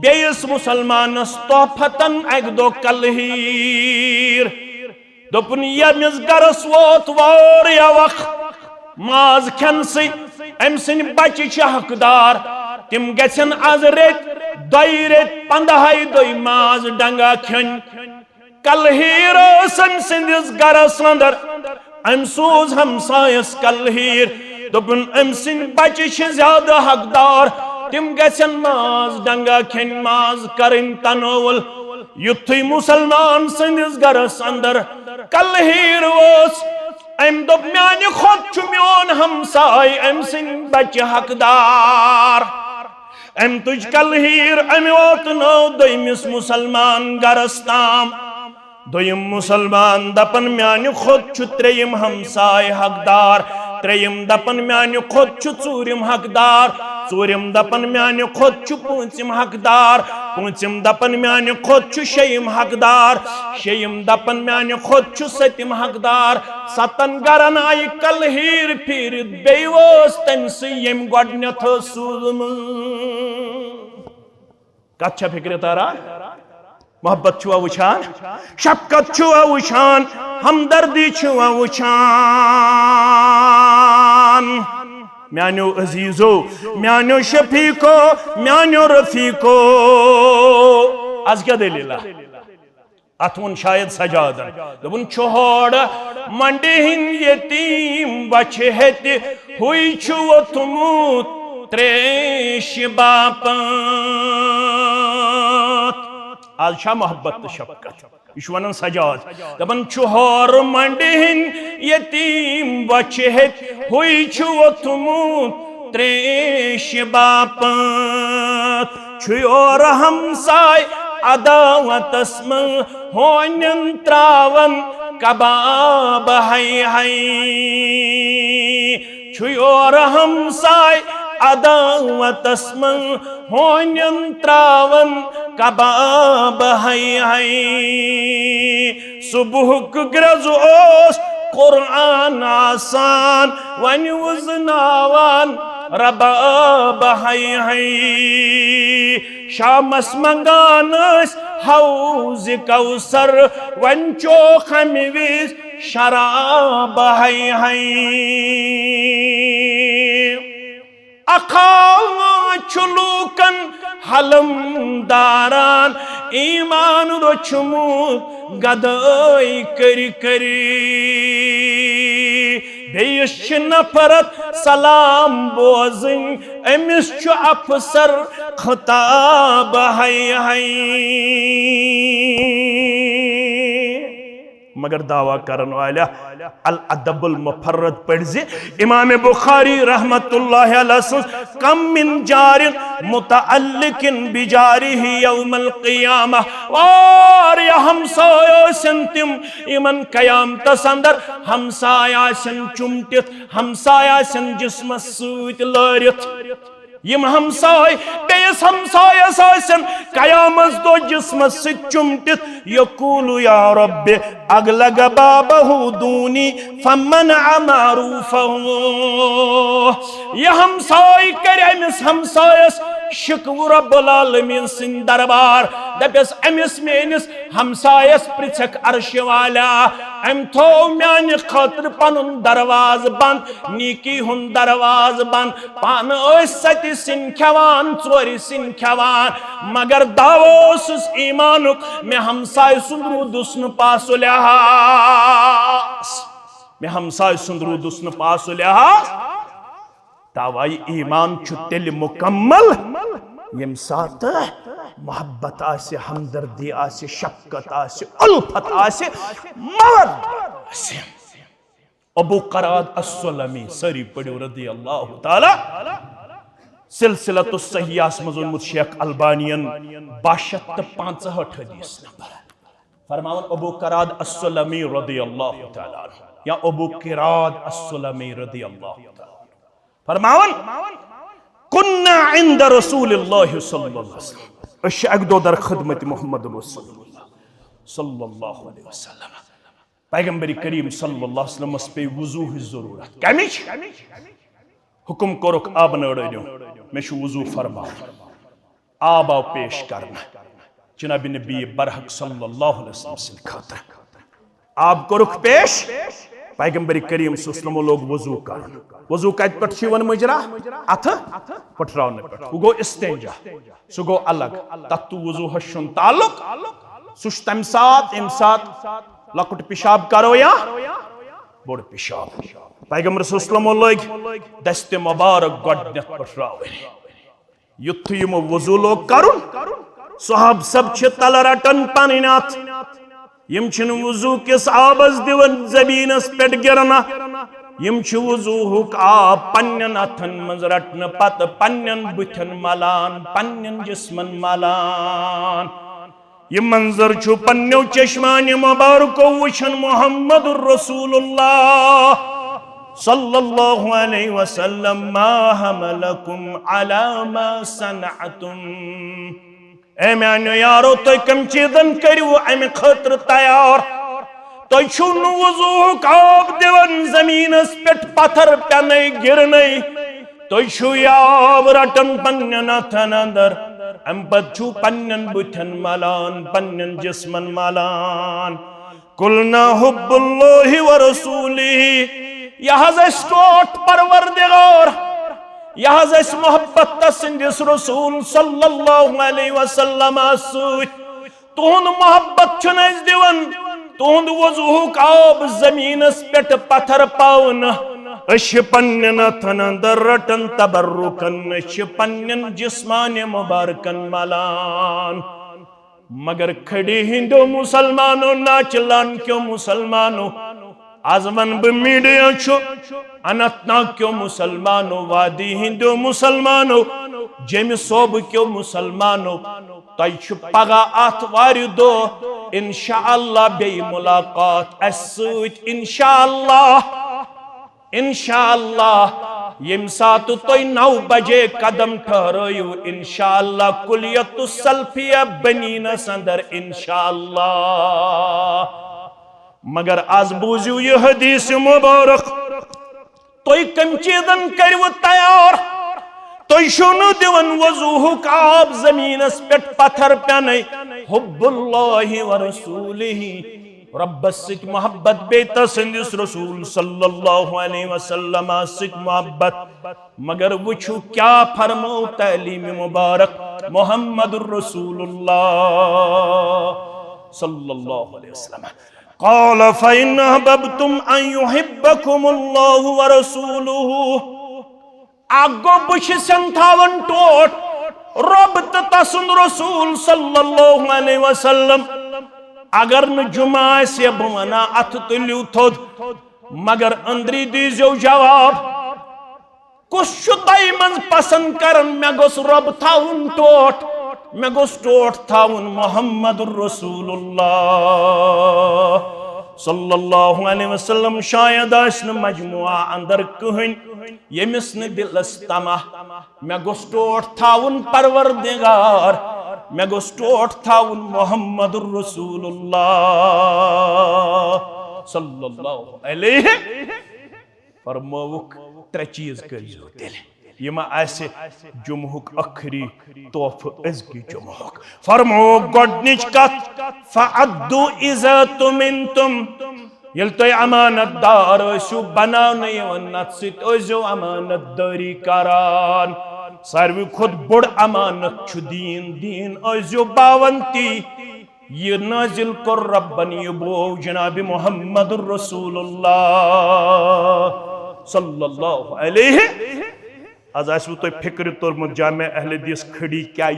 बेस मुसलमानस तोहफतन एक दो कलहीर दोपन यमिस गरस वोत वारिया वक्त माज खनसी अमसिन बच्चे छ हकदार तिम गछन आज रेत दई रेत 15 दोई माज डंगा खन कलहीर अमसिंदिस गरस अंदर अमसूज हमसायस कलहीर दोपन अम सिंद बच्चे छ ज्यादा हकदार तिम गसन माज डंगा खेन माज करन तनोवल युथुई मुसलमान संदिस गरस अंदर कलहीर वोस अम दोप म्यान खुद छु म्योन हमसाय अम सिंद बच्चे हकदार अम तुझ कलहीर अम वोत नो दोयमिस मुसलमान गरस ताम दोयम मुसलमान दपन म्यान खुद छु त्रेयम हमसाय हकदार त्रेयम दपन म्यान खुद छु चूरिम हकदार चूरिम दपन म्यान खुद छु पूंचिम हकदार पूंचिम दपन म्यान खुद छु शेयम हकदार शेयम दपन म्यान खुद छु सतिम हकदार सतन गरन आय कलहीर फिर बेवस तमस यम गडनथ सूजम कच्चा फिक्र तारा मोहब्बत छुआ वुछान शफकत छुआ वुछान हमदर्दी छुआ वुछान म्यानो अजीजो म्यानो शफीको म्यानो रफीको आज क्या दलील अथवन शायद सजादन दोपन छोड़ मंडे हिन यतीम बचे हेति हुई छुओ तुमुत त्रेश बाप आज शा मोहब्बत शफकत यह सजाद दपन छोर मंडिन यतीम बचे हुई छुमुत त्रेश बाप छुयोर हमसाय अदावतस होन त्रावन कबाब है छुयोर हमसाय अदावतस होन त्रावन कबाब है सुबह ग्रज कुरान आसान वन वजनावान रबाब है शामस मंगान हौज कौसर वन चोखम विज शराब है अखावा चुलूकन हलम दारान ईमान रोचमुत गदाई करी करी बेयश नफरत सलाम बोजिन अमिस छु अफसर खताब है मगर दावा करन वाला अल अदबुल मुफर्रद पढ़जे इमाम बुखारी रहमतुल्लाहि अलैहि कम मिन जारिन मुतअल्लिकिन बिजारिही यौमल क़ियामह और या हमसाया संतिम इमन क़यामतस अंदर हमसाया सन चुमटित हमसाया सन जिस्म सूत लरित यम हमसाय बेस हमसायस आसन कयामत दो जिस्म से चुमटित यकूलु या रब्बि अगलग बाबहु दूनी फमन मारूफहु यह हमसाय करे अमिस हमसायस शिकवु रब्बुल आलमीन सिंद दरबार दपस अमिस मेनिस हमसायस पृछक अर्श वाला अम थो म्यान खतर पनुन दरवाज बंद नीकी हुन दरवाज बंद पान सति सिन खवान चोरी सिन खवान मगर दावोस ईमानुक में हमसाय सुंदरू दुस्न पासु लिहास में हमसाय सुंदरू दुस्न पासु लिहास तावाई ईमान छु तेल मुकम्मल यम साथ मोहब्बत आसे हमदर्दी आसे शफकत आसे उल्फत आसे मवद्दत आसे अबू कराद अस्सलमी सरी पढ़ो रदी अल्लाह ताला सिलसिलतुस सहियास मज़ शेख अल्बानियन 6265 हदीस नंबर फरमावन अबू कराद अस्सलमी रदी अल्लाह ताला या अबू किराद अस्सलमी रदी अल्लाह ताला फरमावन कुन्ना इंद रसूलिल्लाह सल्लल्लाहु अलैहि वसल्लम अशअगदो दर खिदमत मोहम्मद रसूलुल्लाह सल्लल्लाहु अलैहि वसल्लम पैगंबर करीम सल्लल्लाहु अलैहि वसल्लम पे वुजू की जरूरत कमिश हुक्म करोक आब नड़ो मे वुजू फरमा आब आओ पेश करना जनाब नबी बरहक सल्लल्लाहु अलैहि वसल्लम खातर आब करोक पेश पैगंबर करीम सल्लल्लाहु लोग वुजू कर वुजू कत पट शिवन मुजरा अथ पटरावन पट गो इस्तिंजा सु गो अलग तत्तु वुजू हशन ताल्लुक सुश तम सात इम सात लकुट पेशाब करो या बोड़ पेशाब पैगंबर सल्लल्लाहु अलैहि लग दस्ते मुबारक गडनेथ पठरावन युथ यम वजू लोग करुन साहब सब छ तल रटन पनत यम छिन वजू किस आबस दिवन जमीनस पेट गिरना यम छ वजू हुक आब पन्नन अथन मज रटन पत पन्नन बुथन मलान पन्नन जिस्मन मलान यह मंजर छु पन्न्यो चश्मान मुबारको वुछन मुहम्मदुर रसूलुल्लाह सल्लल्लाहु अलैहि वसल्लम मा हमलकुम अला मा सनअतुम ए म्यानो यारो तो कम चीजन करियो अमि खतर तैयार तो छु नु वजू आब दिवन जमीनस पेट पत्थर पेने गिरने तो छु आब रटन पन्नन अथन अंदर अम पत छु पन्नन बुथन मलान पन्नन जिस्मन मलान कुलना हुब्बुल्लाहि व रसूलिही यह टोट परवरदिगार यह मोहब्बत तसिंदिस रसूल सल्लल्लाहु अलैहि वसल्लम तुहद मोहब्बत छुनस दिवन तुहद वजूहुक आब जमीनस पेट पत्थर पावन अश पन्नन अथन अंदर रटन तबर्रुकन अश पन्नन जिस्मान मुबारकन मलान मगर खड़ी हिंदू मुसलमानों नाचलान क्यों मुसलमानों आजमन ब मीडिया छु अनंतनाग क्यों मुसलमानों वादी हिंदू मुसलमानों जेम सोब क्यों मुसलमानों तय छु पगा आतवार दो इंशाअल्लाह बे मुलाकात असुत इंशाअल्लाह यम सात तोय 9 बजे कदम ठहरायु इंशाअल्लाह कुलियतुस सल्फिया बनीना संदर इंशाअल्लाह मगर आज बूझू ये हदीस मुबारक तोय कम चीजन करियो तैयार तोय शुनु दिवन वजूहुक आब जमीनस पेट पत्थर पेने हुब्बुल्लाहि व रसूलिही रब्बस सिक मोहब्बत बेता संदिस रसूल सल्लल्लाहु अलैहि वसल्लम सिक मोहब्बत मगर वुछू क्या फरमो तालीम मुबारक मुहम्मदुर रसूलुल्लाह सल्लल्लाहु अलैहि वसल्लम क़ाल फ़इन अहबब्तुम अन युहिब्बकुमुल्लाहु व रसूलुहु आगो बुशन थावन टोट रब तसुन रसूल सल्लल्लाहु अलैहि वसल्लम अगर न जुमा से बना अथ तुल्यू थोद मगर अंदरी दीजो जवाब कुछ तय मन पसंद कर मे गोस रब थाउन टोट मे गोस टोट थाउन मुहम्मदुर रसूलुल्लाह सल्लल्लाहु अलैहि वसल्लम शायद आसन मजमुआ अंदर कहन यमिस न दिलस तमा मे गोस टोट थाउन परवरदिगार मे गोस टोट थाउन मुहम्मदुर रसूलुल्लाह सल्लल्लाहु अलैहि फरमावुक त्रे चीज करियो तेल यमा आसे जुमहुक अखरी तोहफ अजकी जुमहुक फरमो गडनिच कत फअद्दु इज़ा तुमिनतुम यल तोय अमानतदार असु बनावन यवन नत सित ओजो अमानतदारी करान सारवी खुद बड़ अमानत छु दीन दीन ओजो बावंती ये नाजिल कर रब्बन यबो जनाब मुहम्मदुर रसूलुल्लाह सल्लल्लाहु अलैहि आज आसु तो फिक्र तोरमुत जामे अहले हदीस खड़ी क्या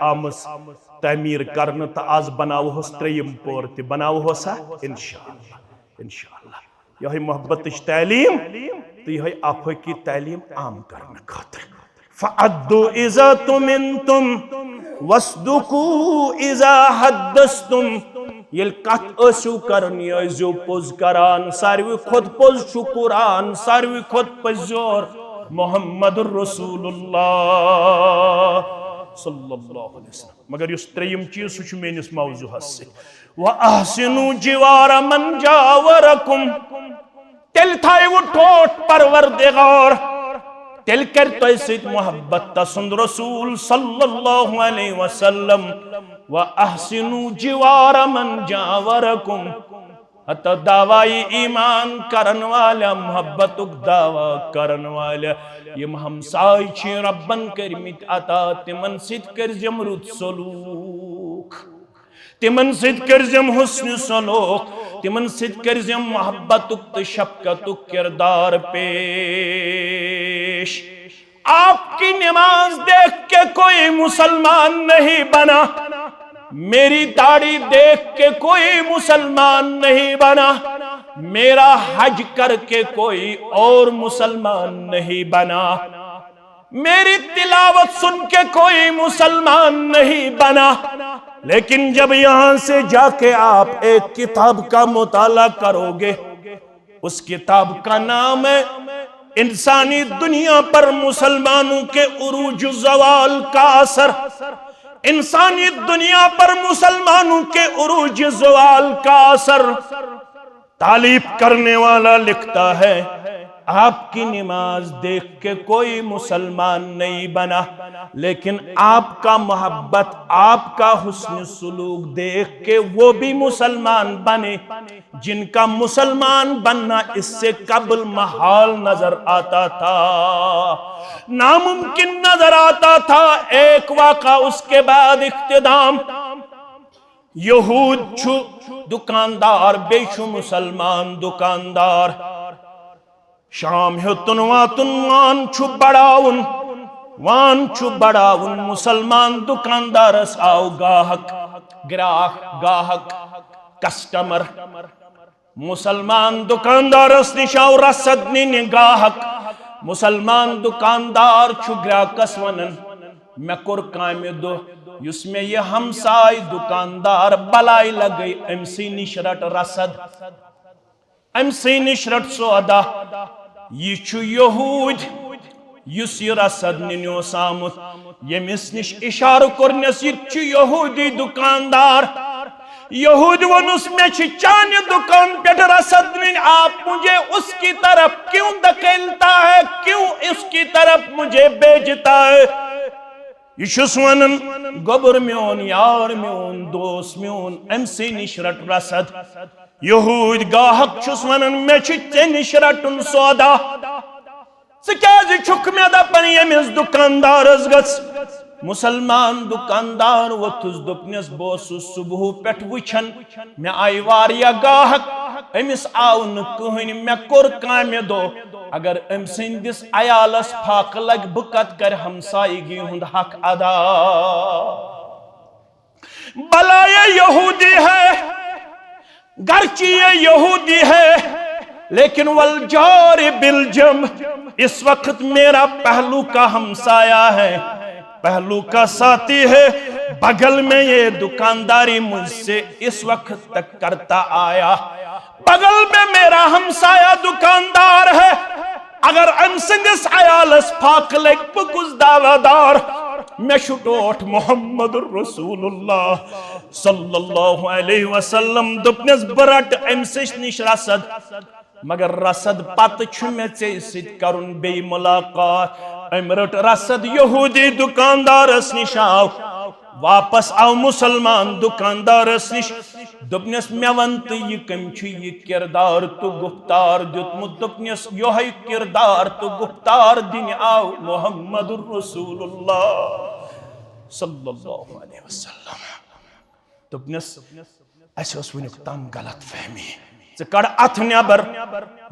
आमस तमीर करन त आज बनावोस त्रेयम पोर त बनावोस इंशाअल्लाह इंशाअल्लाह यही मोहब्बत तालीम तो यही आफो की तालीम आम करन खातिर फअद्दु इज़ा तुमिनतुम वस्दुकू इज़ा हद्दस्तुम यल कत असु करन यजो पोज करान सारवी खुद पोज छु कुरान सारवी खुद पजोर मुहम्मदुर रसूलुल्लाह सल्लल्लाहु अलैहि वसल्लम मगर युस त्रेयम चीज सु मेनिस मौजूहस से व अहसिनु जिवार मन जावरकुम तेल थाय वो टोट परवरदिगार तेल कर तोय सित मोहब्बत तसुन रसूल सल्लल्लाहु अलैहि वसल्लम व अहसिनु जिवार मन जावरकुम अतः दावाई ईमान करन वाला मोहब्बतुक दावा करन वाला यम हमसाय छी रब्बन करमित अता तिमन सित करजम रुत सलूक तिमन सित करजम हुस्न सलूक तिमन सित कर्ज मोहब्बतुक तो शफकतुक किरदार पेश। आपकी नमाज देख के कोई मुसलमान नहीं बना, मेरी दाढ़ी देख के कोई मुसलमान नहीं बना, मेरा हज करके कोई और मुसलमान नहीं बना, मेरी तिलावत सुन के कोई मुसलमान नहीं बना। लेकिन जब यहां से जाके आप एक किताब का मुताला करोगे, उस किताब का नाम है इंसानी दुनिया पर मुसलमानों के उरूज ज़वाल का असर। इंसानी दुनिया पर मुसलमानों के उरूज ज़वाल का असर। तालीफ करने वाला लिखता है, आपकी नमाज देख के कोई मुसलमान नहीं बना, लेकिन आपका मोहब्बत, आपका हुस्न सुलूक देख के वो भी मुसलमान बने, जिनका मुसलमान बनना इससे कबल महाल नजर आता था, नामुमकिन नजर आता था। एक वाक़ा उसके बाद इख्तिदाम। यहूद छु दुकानदार, बेशु मुसलमान दुकानदार, शाम हेतुन वातुन वान छु बड़ाउन मुसलमान दुकानदारस आव गाहक, ग्राहक, गाहक, कस्टमर। मुसलमान दुकानदारस निशाव रसद निन गाहक। मुसलमान दुकानदार छु ग्राहकस वनन, मैं कुर कामे दो युसमें ये हमसाय दुकानदार बलाई लगई, एमसी निशरट रसद, एमसी निशरट सौदा। ये छु यहूद युस ये रसद निन्यो सामुत, यमिस निश इशार करनस ये छु यहूदी दुकानदार। यहूद वनुस में चाने दुकान पे रसद निन, आप मुझे उसकी तरफ क्यों धकेलता है, क्यों उसकी तरफ मुझे भेजता है। यशुस वनन गोबर म्योन यार म्योन दोस म्योन एमसी निशरट रसद। यहूद गाहक छुस वनन मे चे निश रटुन सौदा, क्या छुक मे दपन यमिस दुकानदारस गस। मुसलमान दुकानदार वोथुस दोपनस बोसुस सुबह पेट वुछन, मे आई वारिया गाहक, अमिस आव न कहन, मे कोर कामे दो, अगर अम सिंदिस अयालस फाक लग बकत कर हमसायगी हुंद हक अदा। भला ये यहूदी है, गर्ची ये यहूदी है, लेकिन वल जार बिलजम इस वक्त मेरा पहलू का हमसाया है, पहलू का साथी है। बगल में ये दुकानदारी मुझसे इस वक्त तक करता आया, बगल में मेरा हमसाया दुकानदार है। अगर अमसिंदिस अयालस फाक लग पुकुस दावादार, मैं शुटोट मोहम्मद रसूलुल्लाह सल्लल्लाहु अलैहि वसल्लम दुपनस बरट अमसिश निश रसद, मगर रसद पत छु मे चे सित करुन बे मुलाकात। अमरट रसद यहूदी दुकानदारस निश आव, वापस आव मुसलमान दुकानदारस निश, दुपनस मे वन तो ये कम छु ये किरदार तो गुफ्तार दुतमुत, दुपनस योहै किरदार तो गुफ्तार दिन आव मोहम्मदुर रसूलुल्लाह सल्लल्लाहु अलैहि वसल्लम। दुपनस असस वनुक तम गलत फहमी, कड़ अथ नबर,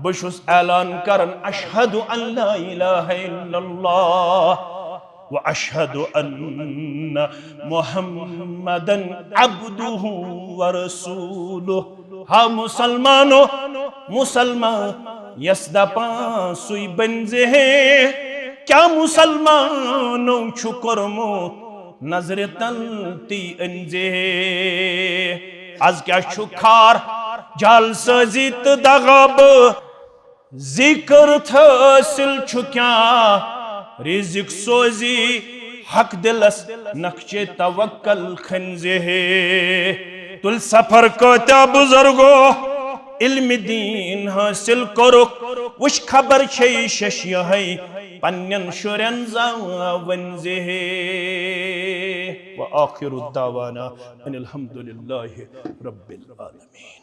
बहुस ऐलान करन अशहदु अन ला इलाहा इल्लल्लाह व अशहदु अन्न मुहम्मदन अब्दुहु व रसूलुहु। हा मुसलमानो, मुसलमान यसदा पासुई बंजे क्या मुसलमानों छुकरमो नजर तलती अंजे। आज क्या शुखार जाल सजित दगब जिक्र थसिल छुक्या, रिजिक सोजी हक दिलस नक्शे तवक्कल खंजे। तुल सफर को त्या बुजुर्गो इल्म दीन हासिल करो, वुश खबर छे शश है पन्नन शुरन वंजे। व आखिरु दावाना अनिल हम्दुलिल्लाहि रब्बिल आलमीन।